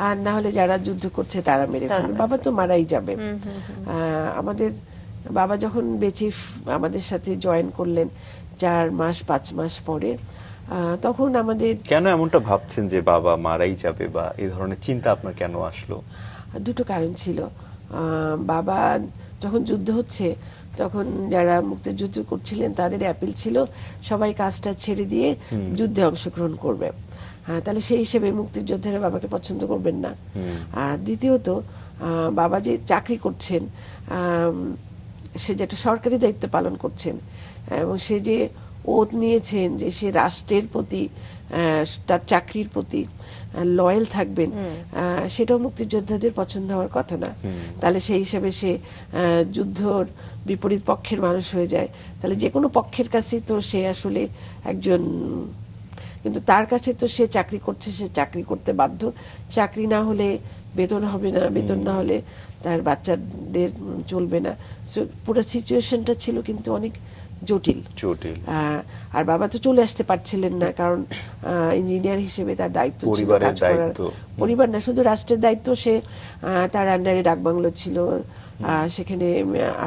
আর না হলে যারা যুদ্ধ করছে তারা মেরে ফেলবে, বাবা তো মারাই যাবে। আমাদের বাবা যখন বেঁচে আমাদের সাথে জয়েন করলেন 4 মাস 5 মাস পরে, তখন আমাদের কেন এমনটা ভাবছেন যে বাবা মারাই যাবে, বা এই ধরনের চিন্তা আপনার কেন আসলো? দুটো কারণ ছিল। বাবা যখন যুদ্ধ হচ্ছে তখন যারা মুক্তিযুদ্ধ করছিলেন তাদের অ্যাপিল ছিল সবাই কাজটা ছেড়ে দিয়ে যুদ্ধে অংশগ্রহণ করবে। তাহলে সেই হিসেবে মুক্তিযোদ্ধারা বাবাকে পছন্দ করবেন না। আর দ্বিতীয়ত বাবা যে চাকরি করছেন, সে যেটা সরকারি দায়িত্ব পালন করছেন এবং সে যে ওত নিয়েছেন যে সে রাষ্ট্রের প্রতি, তার চাকরির প্রতি লয়াল থাকবেন, সেটাও মুক্তিযোদ্ধাদের পছন্দ হওয়ার কথা না। তাহলে সেই হিসাবে সে যুদ্ধর বিপরীত পক্ষের মানুষ হয়ে যায়। তাহলে যে কোনো পক্ষের কাছেই তো সে আসলে একজন, কিন্তু তার কাছে তো সে চাকরি করছে, সে চাকরি করতে বাধ্য। চাকরি না হলে বেতন হবে না, বেতন না হলে তার বাচ্চাদের চলবে না। পুরো সিচুয়েশনটা ছিল কিন্তু অনেক জটিল। আর বাবা তো চলে আসতে পারছিলেন না, কারণ ইঞ্জিনিয়ার হিসেবে তার দায়িত্ব ছিল কাজ করার। পরিবার না, শুধু রাষ্ট্রের দায়িত্ব। সে তার আন্ডারে ডাকবাংলো ছিল, সেখানে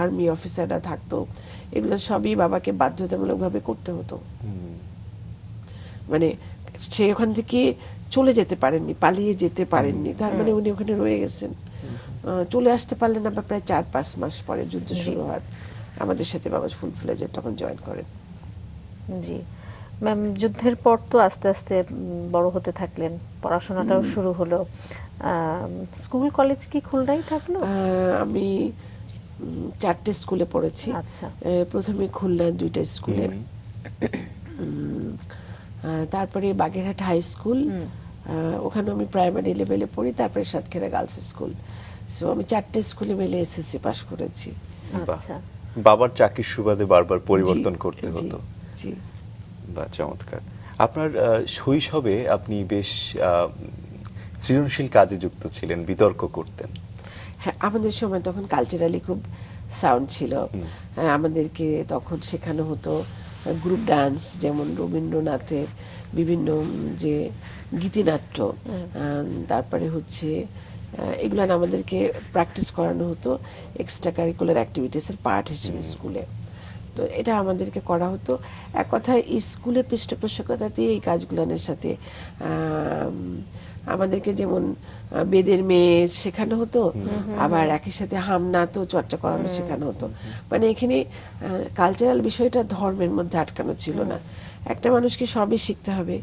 আর্মি অফিসাররা থাকতো, এগুলো সবই বাবাকে বাধ্যতামূলকভাবে করতে হতো। মানে সে ওখান থেকে চলে যেতে পারেননি, পালিয়ে যেতে পারেননি, তার মানে উনি ওখানে রয়ে গেছেন। চলে আসতে পারলেন না প্রায় 4-5 মাস পরে যুদ্ধ শুরু হওয়ার। আমাদের সাথে বাবা ফুল ফ্লেজে তখন জয়েন করেন। জি ম্যাম, যুদ্ধের পর তো আস্তে আস্তে বড় হতে থাকলেন, পড়াশোনাটাও শুরু হলো। স্কুল কলেজ কি খুলনাই থাকলো? আমি 4টে স্কুলে পড়েছি। আচ্ছা। প্রথমে খুলনা 2টা স্কুলে, তারপরে বাগেরহাট হাই স্কুল, ওখানে আমি প্রাইমারি লেভেলে পড়ি, তারপরে সাতক্ষীরা গার্লস স্কুল। সো আমি 4টে স্কুলে মিলে এসএসসি পাশ করেছি। আচ্ছা। বাবার চাকরির সুবাদে বারবার পরিবর্তন করতে হতো। জি। বা চমৎকার। আপনার শৈশবে আপনি বেশ সৃজনশীল কাজে যুক্ত ছিলেন, বিতর্ক করতেন। হ্যাঁ, আমাদের সময় তখন কালচারালি খুব সাউন্ড ছিল। আমাদেরকে তখন শেখানো হতো গ্রুপ ডান্স, যেমন রবীন্দ্রনাথের বিভিন্ন যে গীতিনাট্য, তারপরে হচ্ছে এগুলো আমাদেরকে প্র্যাকটিস করানো হতো এক্সট্রা কারিকুলার অ্যাক্টিভিটিসের পার্ট হিসেবে স্কুলে। তো এটা আমাদেরকে করা হতো। এক কথায় স্কুলের পৃষ্ঠপোষকতাতেই এই কাজগুলোর সাথে আমাদেরকে যেমন বেদের মেয়ে শেখানো হতো, আবার একই সাথে হামনাথও চর্চা করানো শেখানো হতো। মানে এখানে কালচারাল বিষয়টা ধর্মের মধ্যে আটকানো ছিল না। একটা মানুষকে সবই শিখতে হবে,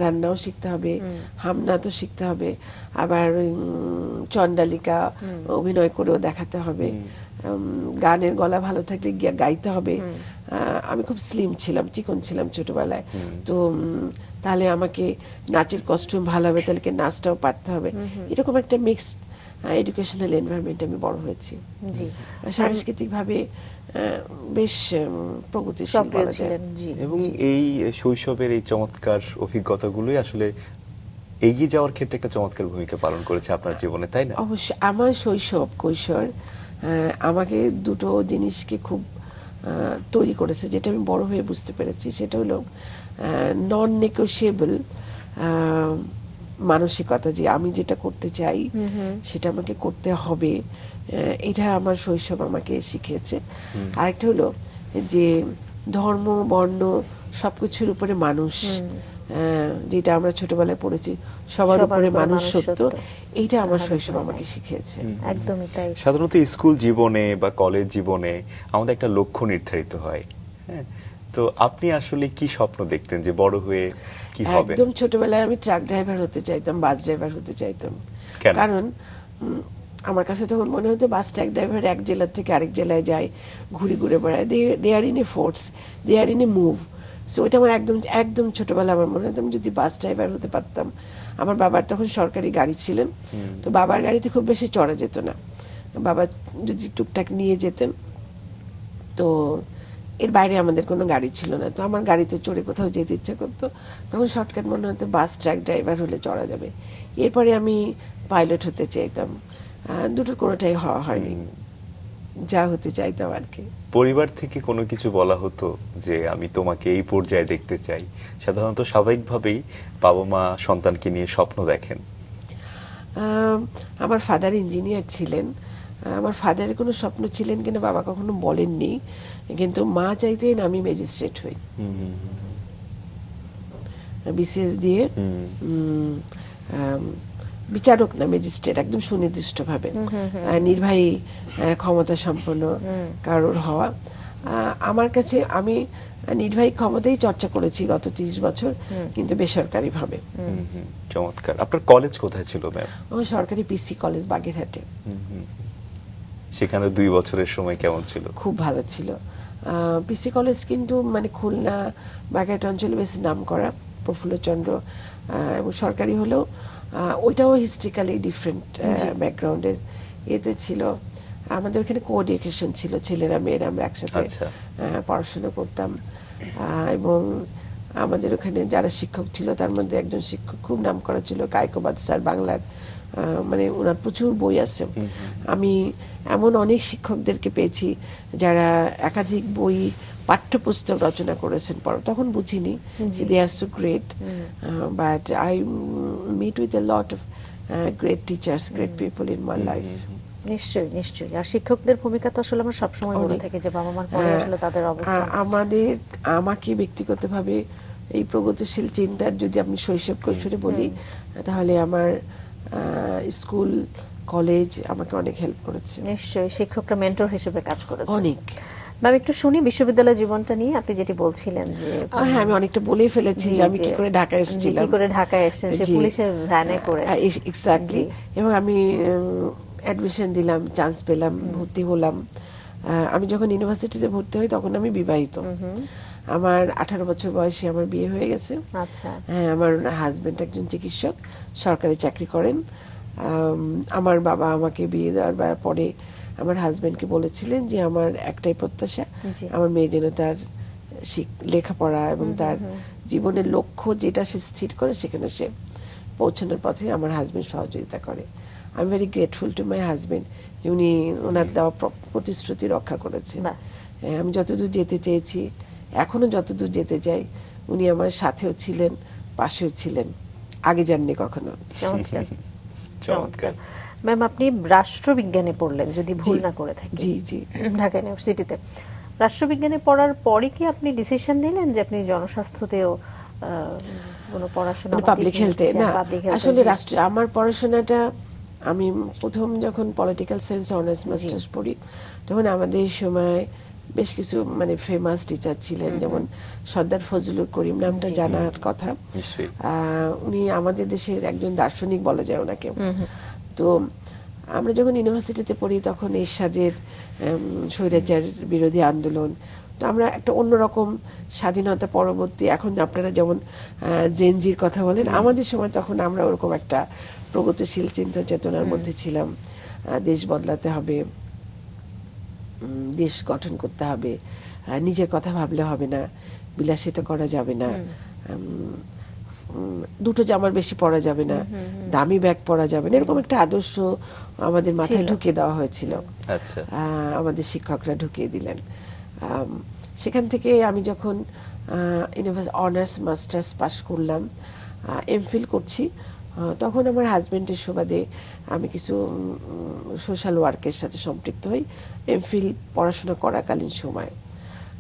রান্নাও শিখতে হবে, হামনাথও শিখতে হবে, আবার চণ্ডালিকা অভিনয় করেও দেখাতে হবে, গানের গলা ভালো থাকলে গাইতে হবে। আমি খুব স্লিম ছিলাম, চিকন ছিলাম ছোটবেলায়, তো তাহলে আমাকে নাচের কস্টিউম ভালো হবে, তাহলে নাচটাও পারতে হবে। এরকম একটা মিক্সড এডুকেশনাল এনভায়রনমেন্টে আমি বড় হয়েছি। সাংস্কৃতিকভাবে বেশ প্রগতিশীল বলা যায়। এবং এই শৈশবের এই চমৎকার অভিজ্ঞতাগুলোই আসলে এগিয়ে যাওয়ার ক্ষেত্রে একটা চমৎকার ভূমিকা পালন করেছে আপনার জীবনে, তাই না? অবশ্যই। আমার শৈশব কৈশোর আমাকে দুটো জিনিসকে খুব তৈরি করেছে, যেটা আমি বড় হয়ে বুঝতে পেরেছি। সেটা হলো নন নেগোশিয়েবল মানসিকতা, যে আমি যেটা করতে চাই সেটা আমাকে করতে হবে। এটা আমার শৈশব আমাকে শিখিয়েছে। আরেকটা হলো যে ধর্ম বর্ণ সবকিছুর উপরে মানুষ, যেটা আমরা ছোটবেলায় পড়েছি, সবার উপরে মানুষ সত্য, এইটা আমার শৈশব আমাকে শিখিয়েছে। একদমই তাই। সাধারণত স্কুল জীবনে বা কলেজ জীবনে আমাদের একটা লক্ষ্য নির্ধারিত হয়, হ্যাঁ। তো আপনি আসলে কি স্বপ্ন দেখতেন যে বড় হয়ে কি হবে? একদম ছোটবেলায় আমি ট্রাক ড্রাইভার হতে চাইতাম, বাস ড্রাইভার হতে চাইতাম। কারণ আমার কাছে তখন মনে হতো বাস ট্রাক ড্রাইভার এক জেলা থেকে আরেক জেলায় যায়, ঘুরে ঘুরে বেড়ায়, they are in a force, they are in a move. So এটা আমার একদম ছোটবেলা আমার মনে হতো আমি যদি বাস ড্রাইভার হতে পারতাম। আমার বাবার তখন সরকারি গাড়ি ছিলেন, তো বাবার গাড়িতে খুব বেশি চড়া যেত না, বাবা যদি টুকটাক নিয়ে যেতেন, তো এর বাইরে আমাদের কোনো গাড়ি ছিল না। তো আমার গাড়িতে চড়ে কোথাও যেতে ইচ্ছা করতো, তখন শর্টকাট মনে হতো বাস ট্রাক ড্রাইভার হলে চড়া যাবে। এরপরে আমি পাইলট হতে চাইতাম, দুটোর কোনোটাই হওয়া হয়নি, যা হতে চাইতাম আর কি। পরিবার থেকে কোনো কিছু বলা হতো যে আমি তোমাকে এই পর্যায়ে দেখতে চাই? সাধারণত স্বাভাবিকভাবেই বাবা মা সন্তানকে নিয়ে স্বপ্ন দেখেন। আমার ফাদার ইঞ্জিনিয়ার ছিলেন। আমার ফাদারের কোনো স্বপ্ন ছিলেন কিনা বাবা কখনো বলেননি, কিন্তু মা চাইতেন আমি ম্যাজিস্ট্রেট হই, বিসিএস দিয়ে বিচারক না ম্যাজিস্ট্রেট, একদম সুনির্দিষ্টভাবে নির্বাহী ক্ষমতা সম্পন্ন কারোর হওয়া। আমার কাছে আমি নির্বাহী ক্ষমতাই চর্চা করেছি গত 30 বছর, কিন্তু বেসরকারি ভাবে। চমৎকার। আপনার কলেজ কোথায় ছিল ম্যাম? ও সরকারি পিসি কলেজ বাগেরহাটে। সেখানে 2 বছরের সময় কেমন ছিল? খুব ভালো ছিল। পিসি কলেজ কিন্তু মানে খুলনা বাগেরহাট অঞ্চলে বেশি নাম করা, প্রফুল্লচন্দ্র, এবং সরকারি হলেও ওইটাও হিস্ট্রিক্যালি ডিফারেন্ট ব্যাকগ্রাউন্ডের এতে ছিল। আমাদের ওখানে কোএডুকেশন ছিল, ছেলেরা মেয়েরা আমরা একসাথে পড়াশোনা করতাম। এবং আমাদের ওখানে যারা শিক্ষক ছিল তার মধ্যে একজন শিক্ষক খুব নাম করা ছিল, কায়কোবাদ স্যার, বাংলার, মানে ওনার প্রচুর বই আছে। আমি এমন অনেক শিক্ষকদেরকে পেয়েছি যারা একাধিক বই পাঠ্যপুস্তক রচনা করেছেন। তখন বুঝিনি যে they are so great, but I meet with a lot of great teachers, great people in my life. নিশ্চয়ই নিশ্চয়ই। আর শিক্ষকদের ভূমিকা তো আসলে আমরা সবসময় মনে থাকে যে বাবা মার পরে আসলে তাদের অবস্থা। আমাকে ব্যক্তিগতভাবে এই প্রগতিশীল চিন্তার যদি আমি শৈশব কৈশোরে বলি, তাহলে আমার স্কুল কলেজ আমাকে অনেক হেল্প করেছে। নিশ্চয়ই শিক্ষকরা মেন্টর হিসেবে কাজ করেছে অনেক। ম্যাম একটু শুনি বিশ্ববিদ্যালয় জীবনটা নিয়ে, আপনি যেটি বলছিলেন যে হ্যাঁ আমি অনেকটা বলেই ফেলেছি যে আমি কি করে ঢাকায় এসেছিলাম, কি করে ঢাকায় এসেছেন সে পুলিশের ভ্যানে করে। এক্স্যাক্টলি। এবং আমি অ্যাডমিশন দিলাম, চান্স পেলাম, ভর্তি হলাম। আমি যখন ইউনিভার্সিটিতে ভর্তি হই তখন আমি বিবাহিত। আমার 18 বছর বয়সে আমার বিয়ে হয়ে গেছে। আচ্ছা। হ্যাঁ, আমার হাজবেন্ড একজন চিকিৎসক, সরকারি চাকরি করেন। আমার বাবা আমাকে বিয়ে দেওয়ার পরে আমার হাজবেন্ডকে বলেছিলেন যে আমার একটাই প্রত্যাশা, আমার মেয়ে যেন তার লেখাপড়া এবং তার জীবনের লক্ষ্য যেটা সে স্থির করে সেখানে সে পৌঁছানোর পথে আমার হাজবেন্ড সহযোগিতা করে। I am very grateful to my husband যে উনি ওনার দেওয়া প্রতিশ্রুতি রক্ষা করেছেন। আমি যতদূর যেতে চেয়েছি, এখনো যতদূর যেতে চাই, উনি আমার সাথেও ছিলেন, পাশেও ছিলেন, আগে যাননি কখনো। চমৎকার। ম্যাম আপনি রাষ্ট্রবিজ্ঞানে পড়লেন যদি ভুল না করে থাকি? জি জি, ঢাকা ইউনিভার্সিটিতে। রাষ্ট্রবিজ্ঞানে পড়ার পরই কি আপনি ডিসিশন নিলেন যে আপনি জনস্বাস্থ্যতেও কোনো পড়াশোনা, পাবলিক হেলথে? না, আসলে আমার পড়াশোনাটা, আমি প্রথম যখন পলিটিক্যাল সায়েন্স অনার্স মাস্টার্স পড়ি তখন আমাদের সময় বেশ কিছু মানে ফেমাস টিচার ছিলেন, যেমন সর্দার ফজলুল করিম, নামটা জানার কথা। উনি আমাদের দেশের একজন দার্শনিক বলা যায় ওনাকে। তো আমরা যখন ইউনিভার্সিটিতে পড়ি তখন এরশাদের স্বৈরাচার বিরোধী আন্দোলন, তো আমরা একটা অন্যরকম স্বাধীনতা পরবর্তী, এখন আপনারা যেমন জেনজির কথা বলেন, আমাদের সময় তখন আমরা ওরকম একটা প্রগতিশীল চিন্তা চেতনার মধ্যে ছিলাম। দেশ বদলাতে হবে, দেশ গঠন করতে হবে, নিজের কথা ভাবলে হবে না, বিলাসিতা করা যাবে না, দুটো জামার বেশি পরা যাবে না, দামি ব্যাগ পরা যাবে না, এরকম একটা আদর্শ আমাদের মাথায় ঢুকিয়ে দেওয়া হয়েছিল। আমাদের শিক্ষকরা ঢুকিয়ে দিলেন। সেখান থেকে আমি যখন ইউনিভার্সিটি অনার্স মাস্টার্স পাস করলাম, এমফিল করছি, তখন আমার হাজবেন্ডের সুবাদে আমি কিছু সোশ্যাল ওয়ার্কের সাথে সম্পৃক্ত হই এমফিল পড়াশোনা করাকালীন সময়।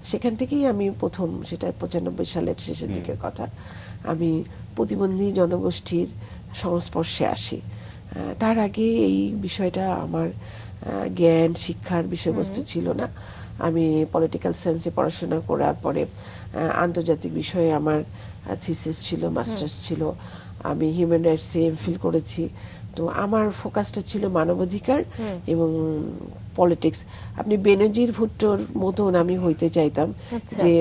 সেখান থেকেই আমি প্রথম, সেটা 95 সালের শেষের দিকের কথা, আমি প্রতিবন্ধী জনগোষ্ঠীর সংস্পর্শে আসি। তার আগে এই বিষয়টা আমার জ্ঞান শিক্ষার বিষয়বস্তু ছিল না। আমি পলিটিক্যাল সায়েন্সে পড়াশোনা করার পরে আন্তর্জাতিক বিষয়ে আমার থিসিস ছিল, মাস্টার্স ছিল। আমি হিউম্যান রাইটসে এমফিল করেছি। তো আমার ফোকাসটা ছিল মানবাধিকার এবং পলিটিক্স। আপনি বেনজির ভুট্টোর মতন আমি হইতে চাইতাম, যে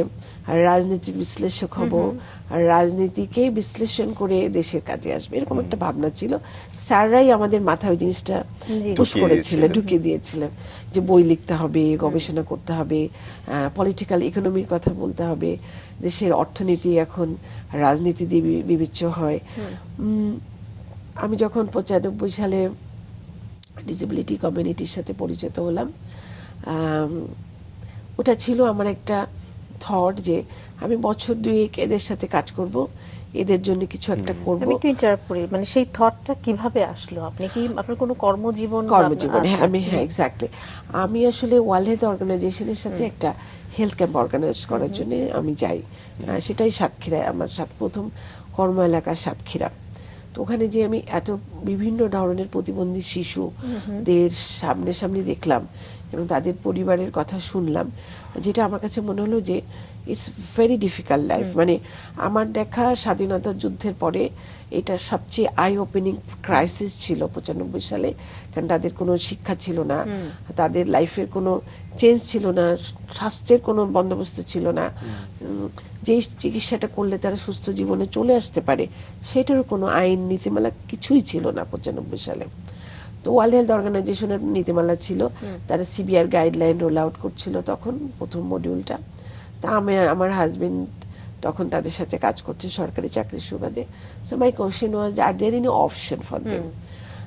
রাজনৈতিক বিশ্লেষক হব, আর রাজনীতিকে বিশ্লেষণ করে দেশের কাজে আসবে, এরকম একটা ভাবনা ছিল। স্যাররাই আমাদের মাথায় ওই জিনিসটা পুশ করেছিলেন, ঢুকিয়ে দিয়েছিলেন যে বই লিখতে হবে, গবেষণা করতে হবে, পলিটিক্যাল ইকোনমির কথা বলতে হবে, দেশের অর্থনীতি এখন রাজনীতি দিয়ে বিবেচ্য হয়। আমি যখন 95 সালে ডিসেবিলিটি কমিউনিটির সাথে পরিচিত হলাম, ওটা ছিল আমার একটা থট যে আমি বছর দুয়েক এদের সাথে কাজ করব, এদের জন্য কিছু একটা করব। আমি একটু ইন্টারাপ্ট করি, মানে সেই থটটা কিভাবে আসলো? আপনি কি আপনার কোনো কর্মজীবন কর্মজীবনে আচ্ছা। হ্যাঁ এক্স্যাক্টলি। আমি আসলে ওয়ার্ল্ড হেলথ অর্গানাইজেশনের সাথে একটা হেলথ ক্যাম্প অর্গানাইজ করার জন্য আমি যাই। সেটাই সাতক্ষীরায়, আমার প্রথম কর্ম এলাকা সাতক্ষীরা। তো ওখানে যে আমি এত বিভিন্ন ধরনের প্রতিবন্ধী শিশুদের সামনে দেখলাম এবং তাদের পরিবারের কথা শুনলাম, যেটা আমার কাছে মনে হলো যে ইটস ভেরি ডিফিকাল্ট লাইফ। মানে আমার দেখা স্বাধীনতা যুদ্ধের পরে এটা সবচেয়ে আই ওপেনিং ক্রাইসিস ছিল 95 সালে। কারণ তাদের কোনো শিক্ষা ছিল না, তাদের লাইফের কোনো চেঞ্জ ছিল না, স্বাস্থ্যের কোনো বন্দোবস্ত ছিল না, যেই চিকিৎসাটা করলে তারা সুস্থ জীবনে চলে আসতে পারে সেটারও কোনো আইন নীতিমালা কিছুই ছিল না 95 সালে। তো ওয়ার্ল্ড হেলথ অর্গানাইজেশনের নীতিমালা ছিল, তারা সিবিআর গাইডলাইন রোল আউট করছিল তখন প্রথম মডিউলটা। তা আমার হাজবেন্ড তখন তাদের সাথে কাজ করছে সরকারি চাকরির সুবাদে। So my question was are there any option for them?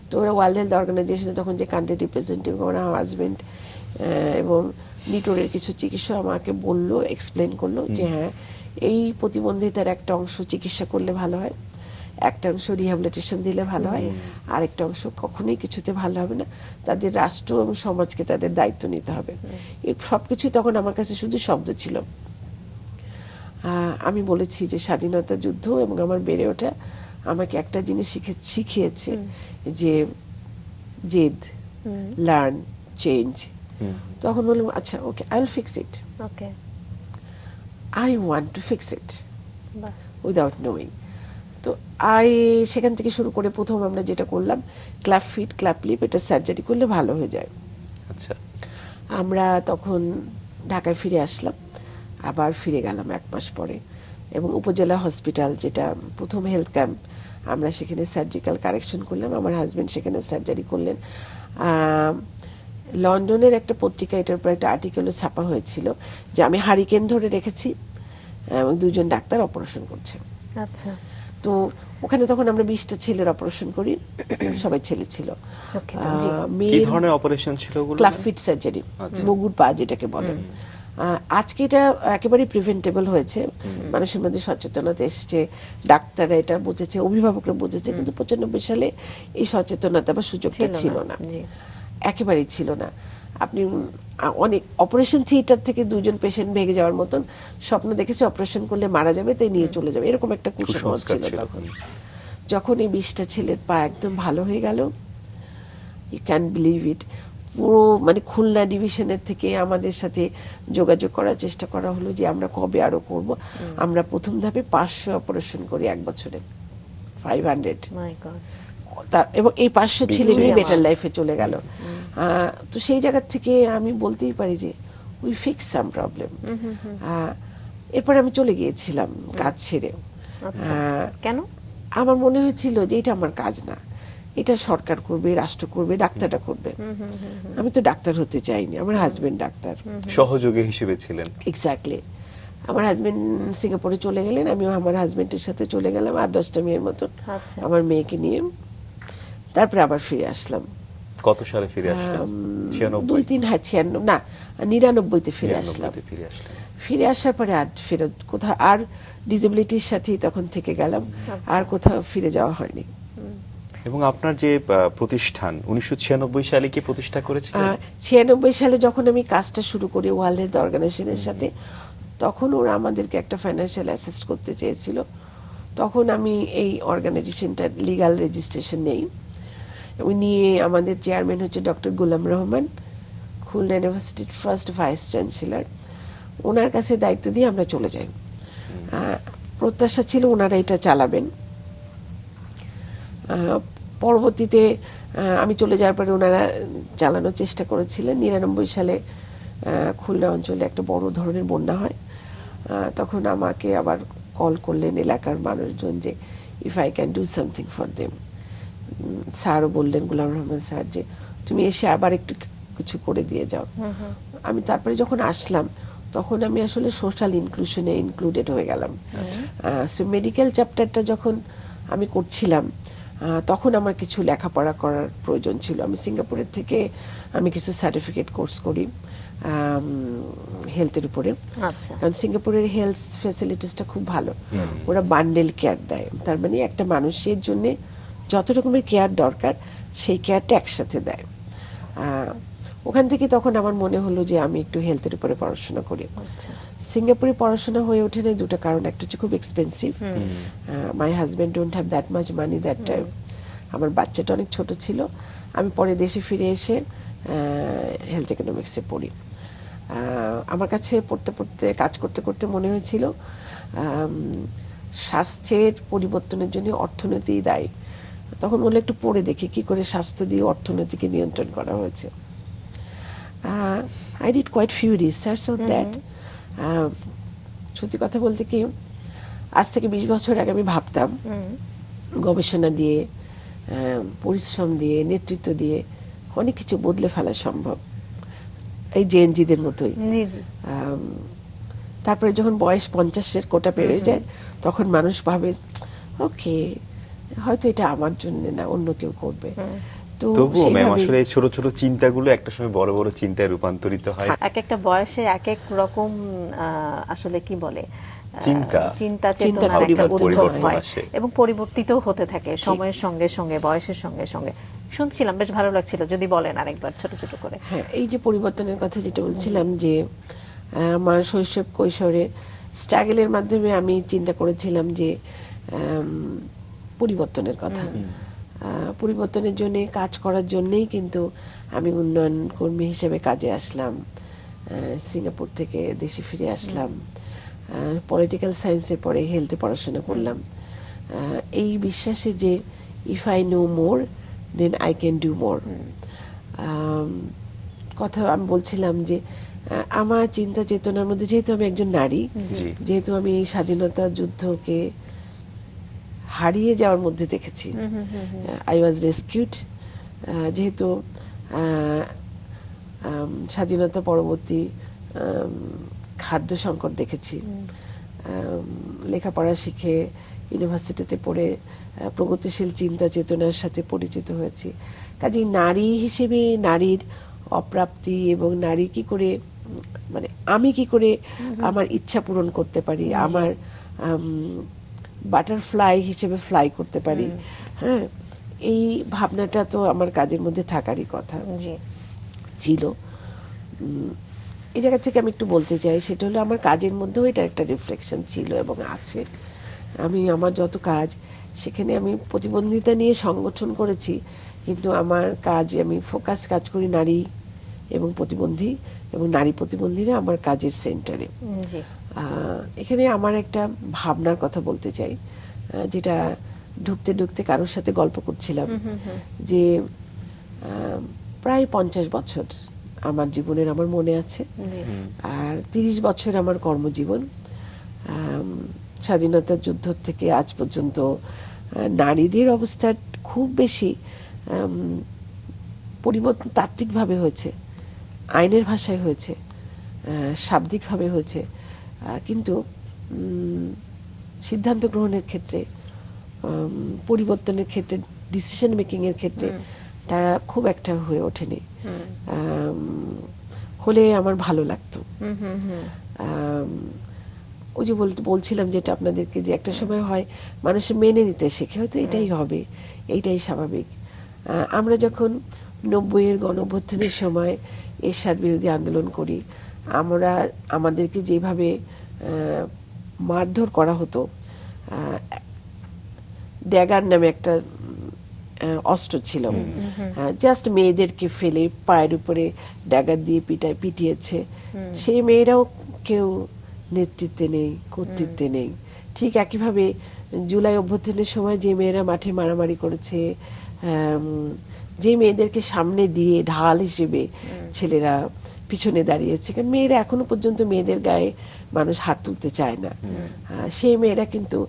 তো ওরা ওয়ার্ল্ড হেলথ অর্গানাইজেশনে তখন যে কান্ট্রি রিপ্রেজেন্টেটিভ, আমার হাজবেন্ড এবং নিটোরের কিছু চিকিৎসক আমাকে বললো, এক্সপ্লেন করলো যে হ্যাঁ এই প্রতিবন্ধিতার একটা অংশ চিকিৎসা করলে ভালো হয়, একটা অংশ রিহ্যাবিলিটেশন দিলে ভালো হয়, আরেকটা অংশ কখনোই কিছুতে ভালো হবে না, তাদের রাষ্ট্র এবং সমাজকে তাদের দায়িত্ব নিতে হবে। এই সবকিছুই তখন আমার কাছে শুধু শব্দ ছিল। আমি বলেছি যে স্বাধীনতা যুদ্ধ এবং আমার বেড়ে ওঠা আমাকে একটা জিনিস শিখিয়েছে যে জেদ, লার্ন, চেঞ্জ। তখন বললাম আচ্ছা okay, I will fix it, okay, I want to fix it বাহ, উইদাউট নোয়িং। তো সেখান থেকে শুরু করে প্রথম আমরা যেটা করলাম ক্ল্যাপ ফিট, ক্ল্যাপ লিপ, এটা সার্জারি করলে ভালো হয়ে যায়। আচ্ছা, আমরা তখন ঢাকায় ফিরে আসলাম, আবার ফিরে গেলাম 1 মাস পরে, এবং উপজেলা হসপিটাল যেটা প্রথম হেলথ ক্যাম্প, আমরা সেখানে সার্জিক্যাল কারেকশন করলাম, আমার হাজব্যান্ড সেখানে সার্জারি করলেন। লন্ডনের একটা পত্রিকা এটার উপর একটা আর্টিকেলও ছাপা হয়েছিল যে আমি হারিকেন ধরে রেখেছি এবং 2জন ডাক্তার অপারেশন করছে। আচ্ছা, তো ওখানে তখন আমরা 20টা ছেলের অপারেশন করি, সবাই ছেলে ছিল। ওকে, জি। কি ধরনের অপারেশন ছিল ওগুলো? ক্লাব ফিট সার্জারি, মুগুর পা যেটাকে বলে। আজকে এটা একেবারে প্রিভেন্টেবল হয়েছে, মানুষের মধ্যে সচেতনতা এসছে, ডাক্তাররা এটা বুঝেছে, অভিভাবকরা বুঝেছে, কিন্তু 95 সালে এই সচেতনতা বা সুযোগটা ছিল না, জি। একেবারেই ছিল না। আপনি অনেক অপারেশন থিয়েটার থেকে 2জন পেশেন্ট ভেঙে যাওয়ার মতন স্বপ্ন দেখেছে, অপারেশন করলে মারা যাবে তাই নিয়ে চলে যাবে, এরকম একটা কুসংস্কার ছিল তখন। যখন এই 20টা ছেলের পা একদম ভালো হয়ে গেল, ইউ ক্যান বিলিভ ইট, পুরো মানে খুলনা ডিভিশনের থেকে আমাদের সাথে যোগাযোগ করার চেষ্টা করা হলো যে আমরা কবে আরো করব। আমরা প্রথম ধাপে 500 অপারেশন করি 1 বছরে, 500। মাই গড। এবং এই 500 ছেলে মেয়ে বেটার লাইফে চলে গেল। তো সেই জায়গা থেকে আমি বলতেই পারি যে উই ফিক্স সাম প্রবলেম। এরপরে আমি চলে গিয়েছিলাম কাজ ছেড়ে। কেন? আমার মনে হয়েছিল যে এটা আমার কাজ না, এটা সরকার করবে, রাষ্ট্র করবে, ডাক্তাররা করবে। আমি তো ডাক্তার হতে চাইনি, আমার হাজবেন্ড ডাক্তার, সহযোগী হিসেবে ছিলেন। এক্স্যাক্টলি। আমার হাজবেন্ড সিঙ্গাপুরে চলে গেলেন, আমিও আমার হাজবেন্ডের সাথে চলে গেলাম, আর 10টা মেয়ের মতন আচ্ছা। আমার মেয়েকে নিয়ে। তারপরে আবার ফিরে আসলাম। কত সালে ফিরে আসলেন? 96 না 99-তে ফিরে আসলাম। ফিরে আসলেন। ফিরে আসার পরে আর ফেরত কোথাও, আর ডিসেবিলিটির সাথেই তখন থেকে গেলাম, আর কোথাও ফিরে যাওয়া হয়নি। এবং আপনার যে প্রতিষ্ঠান 1996 সালে কি প্রতিষ্ঠা করেছিলেন? 96 সালে যখন আমি কাজটা শুরু করি ওয়ার্ল্ড হেলথ অর্গানাইজেশনের সাথে, তখন ওরা আমাদেরকে একটা ফাইন্যান্সিয়াল অ্যাসিস্ট করতে চেয়েছিল। তখন আমি এই অর্গানাইজেশনটার লিগ্যাল রেজিস্ট্রেশন নেই, ওই নিয়ে আমাদের চেয়ারম্যান হচ্ছে ডক্টর গোলাম রহমান, খুলনা ইউনিভার্সিটির ফার্স্ট ভাইস চ্যান্সেলর, ওনার কাছে দায়িত্ব দিয়ে আমরা চলে যাই। প্রত্যাশা ছিল ওনারা এটা চালাবেন। পরবর্তীতে আমি চলে যাওয়ার পরে ওনারা চালানোর চেষ্টা করেছিলেন। 99 সালে খুলনা অঞ্চলে একটা বড় ধরনের বন্যা হয়, তখন আমাকে আবার কল করলেন এলাকার মানুষজন যে if I can do something for them. স্যারও বললেন, গোলাম রহমান স্যার, যে তুমি এসে আবার একটু কিছু করে দিয়ে যাও। আমি তারপরে যখন আসলাম তখন আমি আসলে সোশ্যাল ইনক্লুশনে ইনক্লুডেড হয়ে গেলাম। সো মেডিকেল চ্যাপ্টারটা যখন আমি করছিলাম তখন আমার কিছু লেখাপড়া করার প্রয়োজন ছিল। আমি সিঙ্গাপুরের থেকে আমি কিছু সার্টিফিকেট কোর্স করি, হেলথের উপরে। আচ্ছা। কারণ সিঙ্গাপুরের হেলথ ফ্যাসিলিটিসটা খুব ভালো, ওরা বান্ডেল কেয়ার দেয়, তার মানে একটা মানুষের জন্য যত রকমের কেয়ার দরকার সেই কেয়ারটা একসাথে দেয়। ওখান থেকে তখন আমার মনে হলো যে আমি একটু হেলথের উপরে পড়াশোনা করি। আচ্ছা। সিঙ্গাপুরে পড়াশোনা হয়ে ওঠে না দুটো কারণ, একটা হচ্ছে খুব expensive, my husband don't have that much money that time, আমার বাচ্চাটা অনেক ছোট ছিল, আমি পরে দেশে ফিরে এসে হেলথ ইকোনমিক্সে পড়ি। আমার কাছে পড়তে পড়তে কাজ করতে করতে মনে হয়েছিল স্বাস্থ্যের পরিবর্তনের জন্য অর্থনীতি দায়ী। তখন বললে একটু পড়ে দেখি কি করে স্বাস্থ্য দিয়ে অর্থনীতিকে নিয়ন্ত্রণ করা হয়েছে। I did quite few research on that. সত্যি কথা বলতে কি, আজ থেকে 20 বছর আগে আমি ভাবতাম গবেষণা দিয়ে, পরিশ্রম দিয়ে, নেতৃত্ব দিয়ে অনেক কিছু বদলে ফেলা সম্ভব, এই জেএনজিদের মতোই। তারপরে যখন বয়স 50-এর কোটা পেরিয়ে যায় তখন মানুষ ভাবে ওকে হয়তো এটা আমার জন্য না, অন্য কেউ করবে। তো তবুও ম্যাম আসলে এই ছোট ছোট চিন্তাগুলো একটা সময় বড় বড় চিন্তায় রূপান্তরিত হয়। এক একটা বয়সে এক এক রকম আসলে কি বলে চিন্তা চেতনার একটা উদ্ভব হয় এবং পরিবর্তিতও হতে থাকে সময়ের সঙ্গে সঙ্গে, বয়সের সঙ্গে সঙ্গে। শুনছিলাম, বেশ ভালো লাগছিল, যদি বলেন আরেকবার ছোট ছোট করে। হ্যাঁ, এই যে পরিবর্তনের কথা যেটা বলছিলাম, যে আমার শৈশব কৈশোরে স্ট্রাগলের মাধ্যমে আমি চিন্তা করেছিলাম যে পরিবর্তনের কথা, পরিবর্তনের জন্য কাজ করার জন্যেই কিন্তু আমি উন্নয়ন কর্মী হিসেবে কাজে আসলাম, সিঙ্গাপুর থেকে দেশে ফিরে আসলাম, পলিটিক্যাল সায়েন্সের পরে হেলথে পড়াশোনা করলাম, এই বিশ্বাসে যে if I know more then I can do more. কথা আমি বলছিলাম যে আমার চিন্তা চেতনার মধ্যে, যেহেতু আমি একজন নারী, যেহেতু আমি এই স্বাধীনতা যুদ্ধকে হারিয়ে যাওয়ার মধ্যে দেখেছি, আই ওয়াজ রেস্কিউড, যেহেতু স্বাধীনতা পরবর্তী খাদ্য সংকট দেখেছি, লেখাপড়া শিখে ইউনিভার্সিটিতে পড়ে প্রগতিশীল চিন্তা চেতনার সাথে পরিচিত হয়েছি। কাজেই নারী হিসেবে নারীর অপ্রাপ্তি এবং নারী কি করে, মানে আমি কি করে আমার ইচ্ছা পূরণ করতে পারি, আমার বাটারফ্লাই হিসেবে ফ্লাই করতে পারি, হ্যাঁ, এই ভাবনাটা তো আমার কাজের মধ্যে থাকারই কথা ছিল। এই জায়গা থেকে আমি একটু বলতে চাই, সেটা হলো আমার কাজের মধ্যেও এটা একটা রিফ্লেকশন ছিল এবং আছে। আমি আমার যত কাজ সেখানে আমি প্রতিবন্ধিতা নিয়ে সংগঠন করেছি, কিন্তু আমার কাজ, আমি ফোকাস কাজ করি নারী এবং প্রতিবন্ধী, এবং নারী প্রতিবন্ধীরা আমার কাজের সেন্টারে। এখানে আমার একটা ভাবনার কথা বলতে চাই, যেটা ঢুকতে ঢুকতে কারোর সাথে গল্প করছিলাম, যে প্রায় 50 বছর আমার জীবনের আমার মনে আছে, আর 30 বছর আমার কর্মজীবন। স্বাধীনতা যুদ্ধ থেকে আজ পর্যন্ত নারীদের অবস্থা খুব বেশি পরিবর্তন তাত্ত্বিকভাবে হয়েছে, আইনের ভাষায় হয়েছে, শাব্দিকভাবে হয়েছে, কিন্তু সিদ্ধান্ত গ্রহণের ক্ষেত্রে, পরিবর্তনের ক্ষেত্রে, ডিসিশন মেকিংয়ের ক্ষেত্রে তারা খুব একটা হয়ে ওঠেনি। হলে আমার ভালো লাগতো। ওই যে বলছিলাম যেটা আপনাদেরকে, যে একটা সময় হয় মানুষ মেনে নিতে শেখে, হয়তো এটাই হবে, এইটাই স্বাভাবিক। আমরা যখন 90-এর গণঅভ্যুত্থানের সময় এরশাদ বিরোধী আন্দোলন করি, আমরা আমাদেরকে যেভাবে মারধর করা হতো, ড্যাগার নামে একটা অস্ত্র ছিল, জাস্ট মেয়েদেরকে ফেলে পায়ের উপরে ড্যাগার দিয়ে পিটিয়েছে, সেই মেয়েরাও কেউ নেতৃত্বে নেই, কর্তৃত্বে নেই। ঠিক একইভাবে জুলাই অভ্যুত্থানের সময় যে মেয়েরা মাঠে মারামারি করেছে, যে মেয়েদেরকে সামনে দিয়ে ঢাল হিসেবে ছেলেরা পিছনে দাঁড়িয়েছে, কারণ মেয়েরা এখনো পর্যন্ত মেয়েদের গায়ে মানুষ হাত তুলতে চায় না, সেই মেয়েরা কিন্তু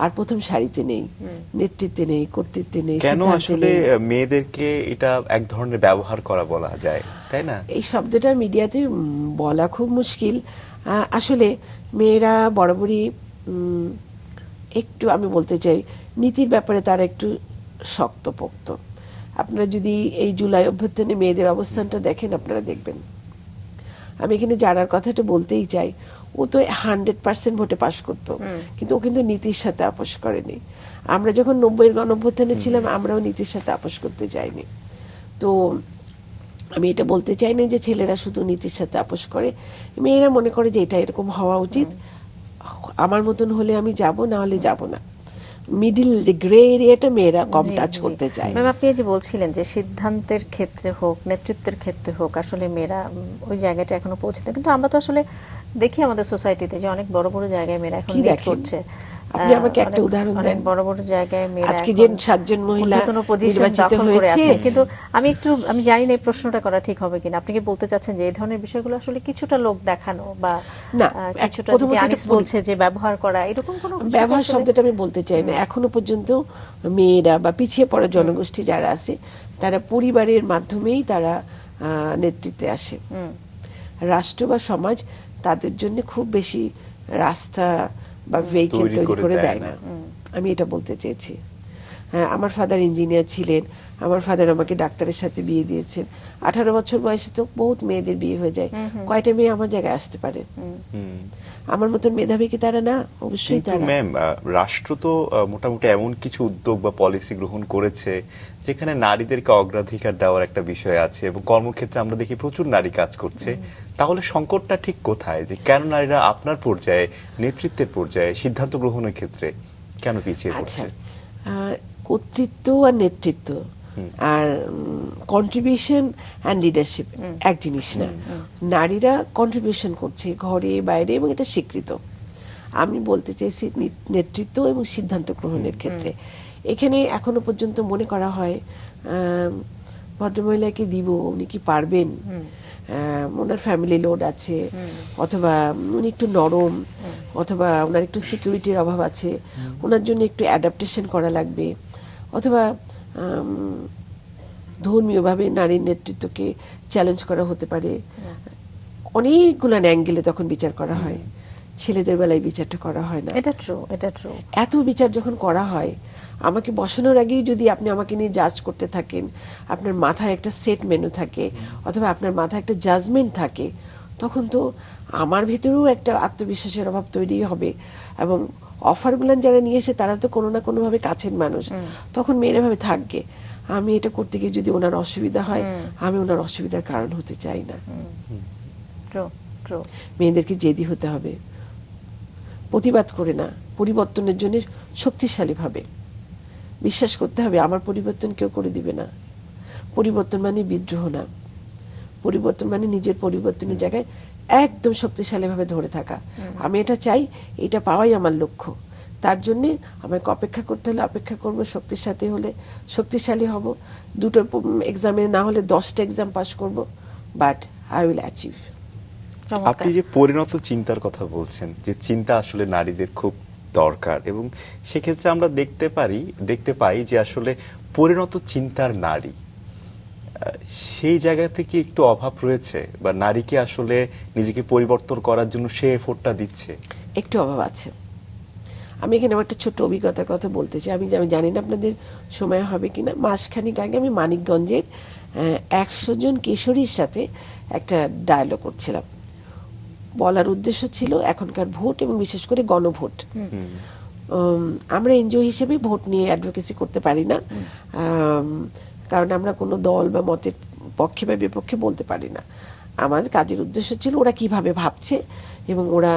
আর প্রথম সারিতে নেই, নেতৃত্বে নেই, কর্তৃত্বে নেই। কেন আসলে মেয়েদেরকে এটা এক ধরনের ব্যবহার করা বলা যায়, তাই না? এই শব্দটা মিডিয়াতে বলা খুব মুশকিল। আসলে মেয়েরা বরাবরই একটু, আমি বলতে চাই, নীতির ব্যাপারে তারা একটু শক্তপোক্ত। আপনারা যদি এই জুলাই অভ্যুত্থানে মেয়েদের অবস্থানটা দেখেন, আপনারা দেখবেন আমি এখানে যারার কথাটা বলতেই চাই, ও তো 100% ভোটে পাশ করতো, কিন্তু ও কিন্তু নীতির সাথে আপোষ করেনি। আমরা যখন 90-এর গণঅভ্যুত্থানে ছিলাম, আমরাও নীতির সাথে আপোষ করতে চাইনি। তো আমি এটা বলতে চাই না যে ছেলেরা শুধু নীতির সাথে আপোষ করে, মেয়েরা মনে করে যে এটা এরকম হওয়া উচিত, আমার মতন হলে আমি যাব, না হলে যাব না। মিডিল যে গ্রে এরিয়াটা মেয়েরা কম টাচ করতে চায়। ম্যাম, আপনি যে বলছিলেন যে সিদ্ধান্তের ক্ষেত্রে হোক, নেতৃত্বের ক্ষেত্রে হোক, আসলে মেয়েরা ওই জায়গাটা এখনো পৌঁছতে, কিন্তু আমরা তো আসলে দেখি আমাদের সোসাইটিতে যে অনেক বড় বড় জায়গায় মেয়েরা এখন লিড করছে। আপনি আমাকে একটা উদাহরণ দেন। বড় বড় জায়গায় মেয়েরা আজকে যে 7 জন মহিলা নির্বাচিত হয়েছে, কিন্তু আমি জানি না এই প্রশ্নটা করা ঠিক হবে কিনা। আপনি কি বলতে চাচ্ছেন যে এই ধরনের বিষয়গুলো আসলে কিছুটা লোক দেখানো বা না, কিছুটা যে আনিস বলছে যে ব্যবহার করা, এরকম কোনো ব্যবহার শব্দটা আমি বলতে চাই না। এখনো পর্যন্ত মেয়েরা বা পিছিয়ে পড়া জনগোষ্ঠী যারা আছে, তারা পরিবারের মাধ্যমেই তারা নেতৃত্বে আসে। রাষ্ট্র বা সমাজ তাদের জন্য খুব বেশি রাস্তা বা ভেহিকেল তৈরি করে দেয় না। আমি এটা বলতে চেয়েছি। হ্যাঁ, আমার ফাদার ইঞ্জিনিয়ার ছিলেন, আমার ফাদার আমাকে ডাক্তারের সাথে বিয়ে দিয়েছেন। 18 বছর বয়সে তো বহুত মেয়েদের বিয়ে হয়ে যায়। কয়টা মেয়ে আমার জায়গায় আসতে পারে? আমার মতন মেধাবী কি তারা না? অবশ্যই তারা। ম্যাম, রাষ্ট্র তো মোটামুটি এমন কিছু উদ্যোগ বা পলিসি গ্রহণ করেছে যেখানে নারীদেরকে অগ্রাধিকার দেওয়ার একটা বিষয় আছে, এবং কর্মক্ষেত্রে আমরা দেখি প্রচুর নারী কাজ করছে। তাহলে সংকটটা ঠিক কোথায়, যে কেন নারীরা আপনার পর্যায়ে, নেতৃত্বের পর্যায়ে, সিদ্ধান্ত গ্রহণের ক্ষেত্রে কেন পিছিয়ে পড়ছে? কর্তৃত্ব আর নেতৃত্ব আর কন্ট্রিবিউশন অ্যান্ড লিডারশিপ এক জিনিস না। নারীরা কন্ট্রিবিউশন করছে ঘরে বাইরে, এবং এটা স্বীকৃত। আমি বলতে চাইছি নেতৃত্ব এবং সিদ্ধান্ত গ্রহণের ক্ষেত্রে এখানে এখনো পর্যন্ত মনে করা হয় ভদ্রমহিলাকে দিব, উনি কি পারবেন, ওনার ফ্যামিলি লোড আছে, অথবা উনি একটু নরম, অথবা ওনার একটু সিকিউরিটির অভাব আছে, ওনার জন্য একটু অ্যাডাপ্টেশন করা লাগবে, অথবা ধর্মীয়ভাবে নারীর নেতৃত্বকে চ্যালেঞ্জ করা হতে পারে। অনেকগুলো অ্যাঙ্গেলে তখন বিচার করা হয়। ছেলেদের বেলায় বিচারটা করা হয় না। এটা ট্রু, এটা ট্রু। এত বিচার যখন করা হয়, আমাকে বসানোর আগেই যদি আপনি আমাকে নিয়ে জাজ করতে থাকেন, আপনার মাথায় একটা সেট মেনু থাকে, অথবা আপনার মাথায় একটা জাজমেন্ট থাকে, তখন তো আমার ভিতরেও একটা আত্মবিশ্বাসের অভাব তৈরি হবে। এবং অফারগুলো যারা নিয়ে এসে তারা তো কোনো না কোনোভাবে কাছের মানুষ, তখন মেয়েরা ভাবে থাকবে আমি এটা করতে গিয়ে যদি ওনার অসুবিধা হয়, আমি ওনার অসুবিধার কারণ হতে চাই না। মেয়েদেরকে জেদি হতে হবে, প্রতিবাদ করে না, পরিবর্তনের জন্য শক্তিশালীভাবে বিশ্বাস করতে হবে আমার পরিবর্তন কেউ করে দিবে না। পরিবর্তন মানে বিদ্রোহ না, পরিবর্তন মানে নিজের পরিবর্তনের জায়গায় একদম শক্তিশালীভাবে ধরে থাকা। আমি এটা চাই, এটা পাওয়াই আমার লক্ষ্য। তার জন্যে আমাকে অপেক্ষা করতে হলে অপেক্ষা করব, শক্তির সাথে হলে শক্তিশালী হব, দুটো এক্সামে না হলে 10টা এক্সাম পাস করব, বাট আই উইল অ্যাচিভ। আপনি যে পরিণত চিন্তার কথা বলছেন, যে চিন্তা আসলে নারীদের খুব দরকার, এবং সেক্ষেত্রে আমরা দেখতে পাই যে আসলে পরিণত চিন্তার নারী, সেই জায়গা থেকে একটু অভাব রয়েছে, বা নারীকে আসলে নিজেকে পরিবর্তন করার জন্য সে এফোর্টটা দিচ্ছে? একটু অভাব আছে। আমি এখানে একটা ছোট্ট অভিজ্ঞতার কথা বলতে চাই। আমি জানি না আপনাদের সময় হবে কিনা। মাসখানিক আগে আমি মানিকগঞ্জের 100 জন কিশোরীর সাথে একটা ডায়ালগ করছিলাম। বলার উদ্দেশ্য ছিল এখনকার ভোট, এবং বিশেষ করে গণভোট। আমরা এনজিও হিসেবে ভোট নিয়ে অ্যাডভোকেসি করতে পারি না, কারণ আমরা কোনো দল বা মতের পক্ষে বা বিপক্ষে বলতে পারি না। আমাদের কাজের উদ্দেশ্য ছিল ওরা কিভাবে ভাবছে, এবং ওরা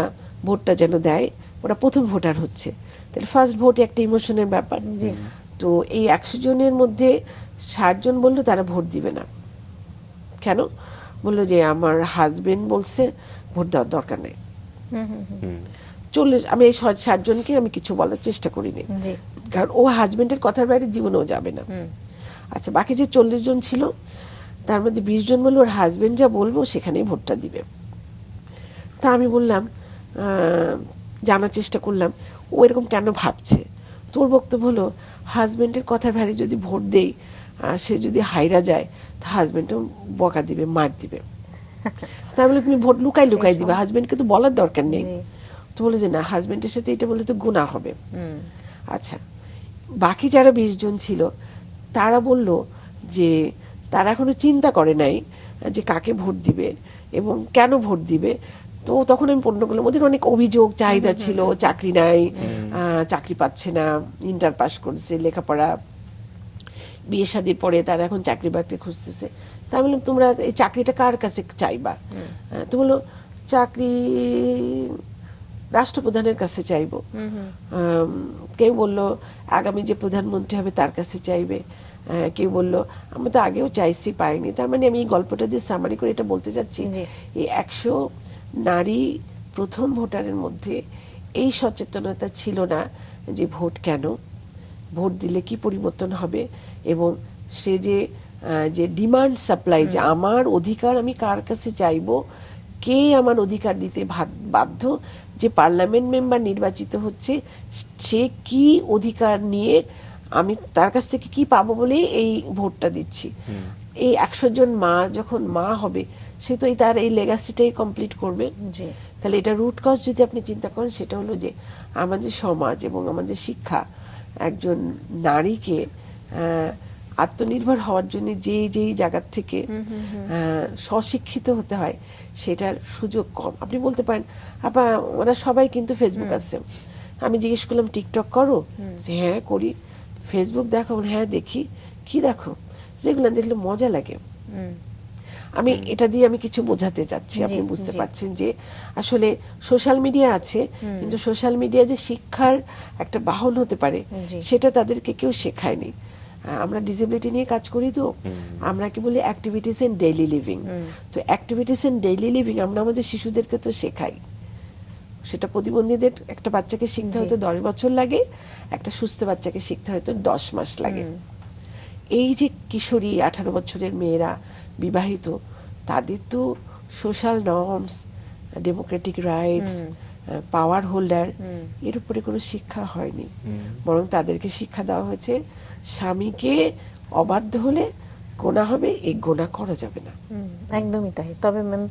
ভোটটা যেন দেয়। ওরা প্রথম ভোটার হচ্ছে, তাহলে ফার্স্ট ভোট একটা ইমোশনের ব্যাপার। তো এই 100 জনের মধ্যে 60 জন বললো তারা ভোট দিবে না। কেন? বললো যে আমার হাজবেন্ড বলছে ভোট দেওয়ার দরকার নেই। 40 আমি এই 60 জনকে আমি কিছু বলার চেষ্টা করিনি, কারণ ও হাজবেন্ডের কথার বাইরে জীবনেও যাবে না। আচ্ছা, বাকি যে 40 জন ছিল তার মধ্যে 20 জন বললো ওর হাজবেন্ড যা বলবো সেখানেই ভোটটা দিবে। তা আমি বললাম, জানার চেষ্টা করলাম ও এরকম কেন ভাবছে। তোর বক্তব্য হলো হাজবেন্ডের কথার বাইরে যদি ভোট দেই, সে যদি হাইরা যায়, তা হাজবেন্ডও বকা দিবে, মার দিবে। তা বলে তুমি ভোট লুকাই দিবে, হাজবেন্ডকে তো বলার দরকার নেই। তো বলে যে না, হাজবেন্ডের সাথে এটা বলে তো গুনাহ হবে। আচ্ছা, বাকি যারা 20 জন ছিল তারা বলল যে তারা এখনো চিন্তা করে নাই যে কাকে ভোট দিবে, এবং কেন ভোট দিবে। তো তখন আমি পণ্য করলাম, ওদের অনেক অভিযোগ, চাহিদা ছিল, চাকরি নাই, চাকরি পাচ্ছে না, ইন্টার পাস করছে, লেখাপড়া, বিয়ে শাদির পরে তারা এখন চাকরি বাকরি খুঁজতেছে। তা আমি বললাম তোমরা এই চাকরিটা কার কাছে চাইবা? তো বললো চাকরি রাষ্ট্রপ্রধানের কাছে চাইবো। কেউ বলল আগামী যে প্রধানমন্ত্রী হবে তার কাছে চাইবে, কেউ বলল আমরা তো আগেও চাইছি পাইনি। তার মানে আমি এই গল্পটা দিয়ে সামারি করে এটা বলতে চাচ্ছি, এই 100 নারী প্রথম ভোটারের মধ্যে এই সচেতনতা ছিল না যে ভোট কেন, ভোট দিলে কি পরিবর্তন হবে, এবং সে যে ডিমান্ড সাপ্লাই, যে আমার অধিকার আমি কার কাছে চাইবো, কে আমার অধিকার দিতে বাধ্য, যে পার্লামেন্ট মেম্বার নির্বাচিত হচ্ছে সে কি অধিকার নিয়ে আমি তার কাছ থেকে কি পাবো বলেই এই ভোটটা দিচ্ছি। এই 100 জন মা যখন মা হবে সে তো তার এই লেগাসিটাই কমপ্লিট করবে। তাহলে এটা রুট কজ যদি আপনি চিন্তা করেন, সেটা হলো যে আমাদের সমাজ এবং আমাদের শিক্ষা একজন নারীকে আত্মনির্ভর হওয়ার জন্য যেই জায়গার থেকে স্বশিক্ষিত হতে হয় সেটার সুযোগ কম। আপনি বলতে পারেন আপা ওরা সবাই কিন্তু ফেসবুক আছে, আমি জিজ্ঞেস করলাম টিকটক করো? হ্যাঁ করি। ফেসবুক দেখো? হ্যাঁ দেখি। কি দেখো? যেগুলো দেখলে মজা লাগে। আমি এটা দিয়ে আমি কিছু বোঝাতে চাচ্ছি, আপনি বুঝতে পারছেন যে আসলে সোশ্যাল মিডিয়া আছে, কিন্তু সোশ্যাল মিডিয়া যে শিক্ষার একটা বাহন হতে পারে সেটা তাদেরকে কেউ শেখায়নি। আমরা ডিসেবিলিটি নিয়ে কাজ করি, তো আমরা কি বলি অ্যাক্টিভিটিস ইন ডেইলি লিভিং। তো অ্যাক্টিভিটিস ইন ডেইলি লিভিং আমরা আমাদের শিশুদেরকে তো শেখাই। সেটা প্রতিবন্ধীদের একটা বাচ্চাকে শিখতে হয়তো 10 বছর লাগে, একটা সুস্থ বাচ্চাকে শিখতে হয়তো 10 মাস লাগে। এই যে কিশোরী 18 বছরের মেয়েরা বিবাহিত, তাদের তো সোশ্যাল নর্মস, ডেমোক্রেটিক রাইটস, পাওয়ার হোল্ডার, এর উপরে কোনো শিক্ষা হয়নি। বরং তাদেরকে শিক্ষা দেওয়া হয়েছে স্বামীকে অবাধ্য হলে গোনা হবে, এই গোনা করা যাবে না। একদমই তাই। তবে ম্যাম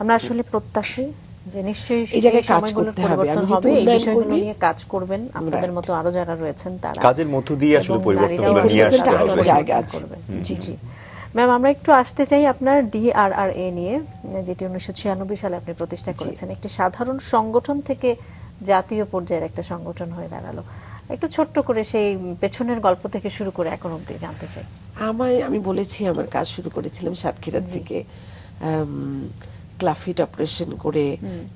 আমরা আসলে প্রত্যাশী যে নিশ্চয়ই এই জায়গায় কাজ করতে হবে, পরিবর্তন হবে, এই বিষয়গুলো নিয়ে কাজ করবেন আপনাদের মতো আরো যারা রয়েছেন তারা। কাজের মধ্য দিয়ে আসলে পরিবর্তনগুলো নিয়ে আসতে হবে। জায়গা আছে। জি ম্যাম, আমরা একটু আসতে চাই আপনার DRRA নিয়ে, যেটি 1996 সালে আপনি প্রতিষ্ঠা করেছেন। একটি সাধারণ সংগঠন থেকে জাতীয় পর্যায়ের একটা সংগঠন হয়ে দাঁড়ালো। একটু ছোট্ট করে সেই পেছনের গল্প থেকে শুরু করে এখন অবধি জানতে চাই। আমি বলেছি আমার কাজ শুরু করেছিলাম সাতক্ষীরা থেকে, ক্লাফিট অপারেশন করে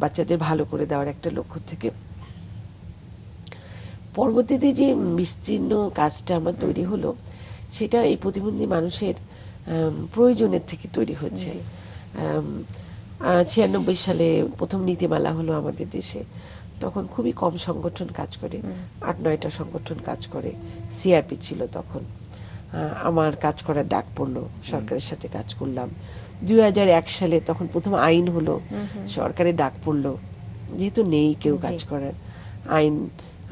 বাচ্চাদের ভালো করে দেওয়ার একটা লক্ষ্য থেকে। পরবর্তীতে যে বিস্তীর্ণ কাজটা আমার তৈরি হলো সেটা এই প্রতিবন্ধী মানুষের প্রয়োজনের থেকে তৈরি হয়েছে। 96 সালে প্রথম নীতিমালা হলো আমাদের দেশে, তখন খুবই কম সংগঠন কাজ করে, 8-9টা সংগঠন কাজ করে। সিআরপি ছিল তখন। আমার কাজ করার ডাক পড়লো, সরকারের সাথে কাজ করলাম। 2001 সালে তখন প্রথম আইন হলো, সরকারের ডাক পড়লো, যেহেতু নেই কেউ কাজ করার।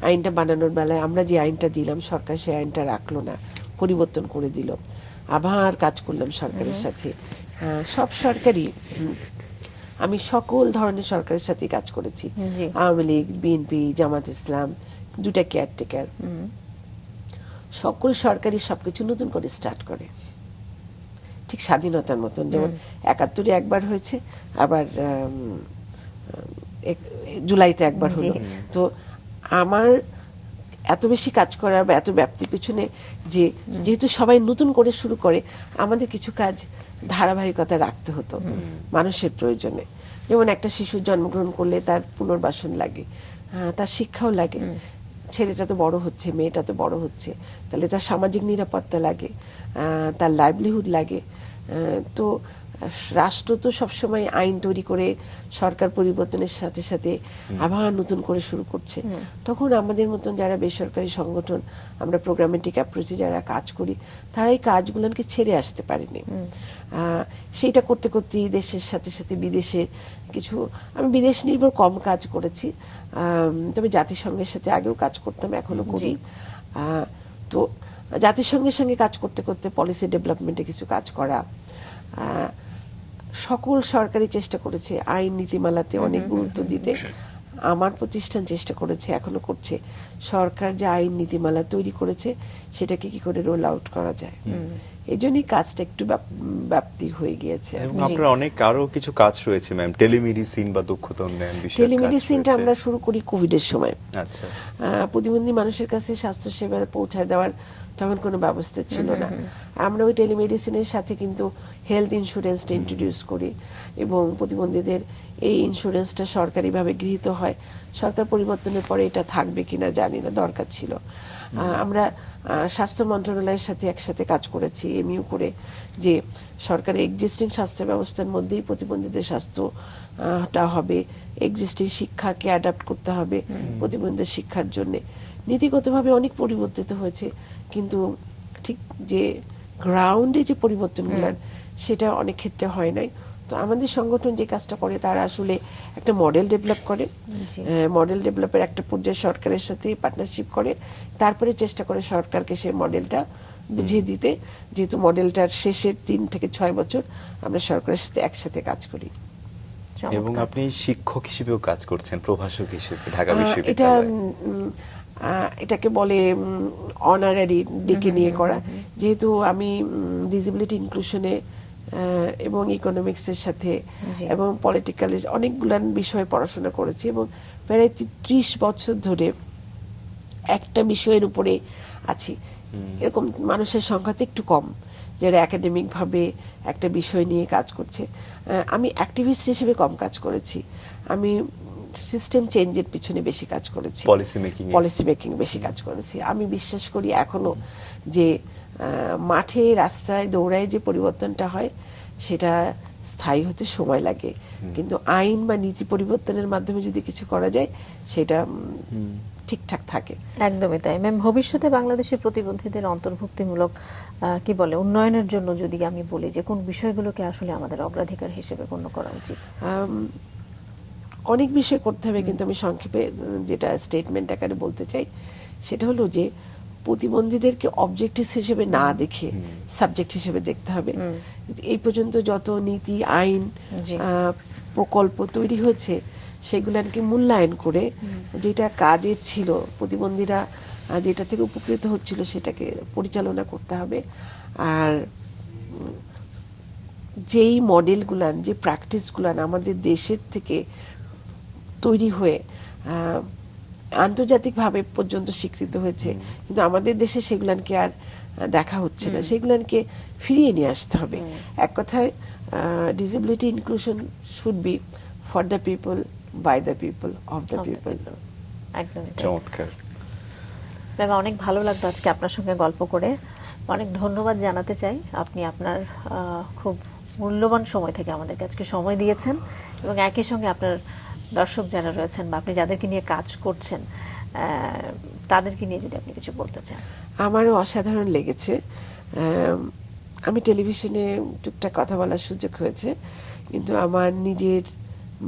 আইনটা বানানোর বেলায় আমরা যে আইনটা দিলাম সরকার সেই আইনটা রাখলো না, পরিবর্তন করে দিল। আবার কাজ করলাম সরকারের সাথে, সব সরকারি, আমি সকল ধরনের সরকারের সাথে কাজ করেছি। আওয়ামী লীগ, বিএনপি, জামাত ইসলাম, 2টা কেয়ারটেকার, সকল সরকারি সবকিছু নতুন করে স্টার্ট করে, ঠিক স্বাধীনতার মতন। যেমন 71-এ একবার হয়েছে, আবার জুলাইতে একবার হলো। তো আমার এত বেশি কাজ করার বা এত ব্যাপ্তির পিছনে যেহেতু সবাই নতুন করে শুরু করে, আমাদের কিছু কাজ ধারাবাহিকতা রাখতে হতো মানুষের প্রয়োজনে। যেমন একটা শিশু জন্মগ্রহণ করলে তার পুনর্বাসন লাগে, তার শিক্ষাও লাগে। ছেলেটা তো বড় হচ্ছে, মেয়েটা তো বড় হচ্ছে, তাহলে তার সামাজিক নিরাপত্তা লাগে, তার লাইভলিহুড লাগে। তো রাষ্ট্র তো সবসময় আইন তৈরি করে সরকার পরিবর্তনের সাথে সাথে আবার নতুন করে শুরু করছে। তখন আমাদের মতন যারা বেসরকারি সংগঠন, আমরা প্রোগ্রামেটিক অ্যাপ্রোচে যারা কাজ করি, তারা এই কাজগুলোকে ছেড়ে আসতে পারেনি। সেইটা করতে করতেই দেশের সাথে সাথে বিদেশে কিছু, আমি বিদেশ নির্ভর কম কাজ করেছি, তবে জাতিসংঘের সাথে আগেও কাজ করতাম, এখনো করি। তো জাতিসংঘের সঙ্গে কাজ করতে করতে পলিসি ডেভেলপমেন্টে কিছু কাজ করা, সকল সরকারি চেষ্টা করেছে আইন নীতিমালাতে অনেক গুরুত্ব দিতে। আমার প্রতিষ্ঠান চেষ্টা করেছে, এখনো করছে, সরকার যে আইন নীতিমালা তৈরি করেছে সেটাকে কি করে রোল আউট করা যায়। এই জন্যই কাজটা একটু ব্যাপ্তি হয়ে গিয়েছে। এবং আপনার অনেক আরো কিছু কাজ রয়েছে ম্যাম, টেলিমেডিসিন বা দক্ষতা উন্নয়ন বিষয়ে টেলিমেডিসিনটা আমরা শুরু করি কোভিডের সময়। আচ্ছা, প্রতিবন্ধী মানুষের কাছে স্বাস্থ্য সেবা পৌঁছায় দেওয়ার তখন কোনো ব্যবস্থা ছিল না। আমরা ওই টেলিমেডিসিনের সাথে কিন্তু হেলথ ইন্স্যুরেন্সটা ইন্ট্রোডিউস করি এবং প্রতিবন্ধীদের এই ইন্স্যুরেন্সটা সরকারিভাবে গৃহীত হয়। সরকার পরিবর্তনের পরে এটা থাকবে কিনা জানি না, দরকার ছিল। আমরা স্বাস্থ্য মন্ত্রণালয়ের সাথে একসাথে কাজ করেছি এমইউ করে, যে সরকারের এক্সিস্টিং স্বাস্থ্য ব্যবস্থার মধ্যেই প্রতিবন্ধীদের স্বাস্থ্যটা হবে, এক্সিস্টিং শিক্ষাকে অ্যাডাপ্ট করতে হবে প্রতিবন্ধীদের শিক্ষার জন্য। নীতিগতভাবে অনেক পরিবর্তিত হয়েছে, কিন্তু ঠিক যে গ্রাউন্ডে যে পরিবর্তনগুলো সেটা অনেক ক্ষেত্রে হয় নাই। তো আমাদের সংগঠন যে কাজটা করে তারা আসলে একটা মডেল ডেভেলপ করে, মডেল ডেভেলপের একটা পর্যায়ে সরকারের সাথে পার্টনারশিপ করে, তারপরে চেষ্টা করে সরকারকে সেই মডেলটা বুঝিয়ে দিতে, যেহেতু মডেলটার শেষের 3 থেকে 6 বছর আমরা সরকারের সাথে একসাথে কাজ করি। এবং আপনি শিক্ষক হিসেবেও কাজ করছেন, প্রভাষক হিসেবে ঢাকা এটা বিশ্ববিদ্যালয়ে। এটাকে বলে অনারারি ডেকে নিয়ে করা, যেহেতু আমি ডিসেবিলিটি ইনক্লুশনে এবং ইকোনমিক্সের সাথে এবং পলিটিক্যাল অনেকগুলো বিষয়ে পড়াশোনা করেছি এবং প্রায় 30 বছর ধরে একটা বিষয়ের উপরে আছি। এরকম মানুষের সংখ্যা তো একটু কম যারা একাডেমিকভাবে একটা বিষয় নিয়ে কাজ করছে। আমি অ্যাক্টিভিস্ট হিসেবে কম কাজ করেছি, আমি সিস্টেম চেঞ্জের পিছনে বেশি কাজ করেছি, পলিসি মেকিং বেশি কাজ করেছি। আমি বিশ্বাস করি এখনো যে মাঠে রাস্তায় দৌড়ায় যে পরিবর্তনটা হয় সেটা স্থায়ী হতে সময় লাগে, কিন্তু আইন বা নীতি পরিবর্তনের মাধ্যমে যদি কিছু করা যায় সেটা ঠিকঠাক থাকে। একদমই তাই ম্যাম। ভবিষ্যতে বাংলাদেশের প্রতিবন্ধীদের অন্তর্ভুক্তিমূলক কি বলে উন্নয়নের জন্য যদি আমি বলি যে কোন বিষয়গুলোকে আসলে আমাদের অগ্রাধিকার হিসেবে গণ্য করা উচিত? অনেক বিষয় করতে হবে, কিন্তু আমি সংক্ষেপে যেটা স্টেটমেন্ট আকারে বলতে চাই সেটা হলো যে প্রতিবন্ধীদেরকে অবজেক্টিভ হিসেবে না দেখে সাবজেক্ট হিসেবে দেখতে হবে। এই পর্যন্ত যত নীতি আইন প্রকল্প তৈরি হয়েছে সেগুলোকে মূল্যায়ন করে যেটা কাজের ছিল, প্রতিবন্ধীরা যেটা থেকে উপকৃত হচ্ছিল সেটাকে পরিচালনা করতে হবে। আর যেই মডেলগুলান, যে প্র্যাকটিসগুলান আমাদের দেশের থেকে তৈরি হয়ে আন্তর্জাতিকভাবে পর্যন্ত স্বীকৃত হয়েছে, কিন্তু আমাদের দেশে সেগুলানকে আর দেখা হচ্ছে না, সেগুলানকে ফিরিয়ে নিয়ে আসতে হবে। এক কথায় disability inclusion should be for the people, by the people, of the people. একদমই চমৎকার ম্যাম, অনেক ভালো লাগলো আজকে আপনার সঙ্গে গল্প করে। অনেক ধন্যবাদ জানাতে চাই, আপনি আপনার খুব মূল্যবান সময় থেকে আমাদেরকে আজকে সময় দিয়েছেন এবং একই সঙ্গে আপনার দর্শক যারা রয়েছেন বা আপনি যাদেরকে নিয়ে কাজ করছেন তাদেরকে নিয়ে যদি আপনি কিছু বলতে চান। আমারও অসাধারণ লেগেছে। আমি টেলিভিশনে টুকটাক কথা বলার সুযোগ হয়েছে, কিন্তু আমার নিজের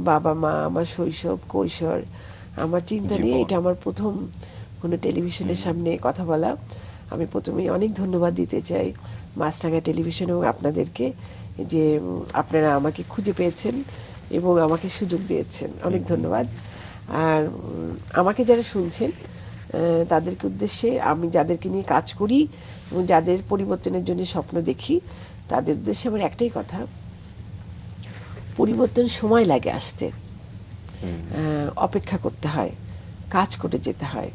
বাবা মা, আমার শৈশব কৈশোর, আমার চিন্তা নিয়ে এটা আমার প্রথম কোনো টেলিভিশনের সামনে কথা বলা। আমি প্রথমেই অনেক ধন্যবাদ দিতে চাই মাছরাঙা টেলিভিশন এবং আপনাদেরকে, যে আপনারা আমাকে খুঁজে পেয়েছেন এবং আমাকে সুযোগ দিয়েছেন, অনেক ধন্যবাদ। আর আমাকে যারা শুনছেন তাদেরকে উদ্দেশ্যে, আমি যাদেরকে নিয়ে কাজ করি এবং যাদের পরিবর্তনের জন্য স্বপ্ন দেখি, তাদের উদ্দেশ্যে আমার একটাই কথা, পরিবর্তন সময় লাগে আসতে, অপেক্ষা করতে হয়, কাজ করে যেতে হয়।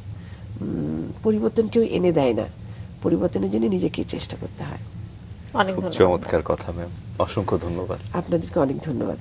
পরিবর্তন কেউ এনে দেয় না, পরিবর্তনের জন্য নিজেকে চেষ্টা করতে হয়। অনেক ধন্যবাদ। চমৎকার কথা ম্যাম, অসংখ্য ধন্যবাদ। আপনাদেরকে অনেক ধন্যবাদ।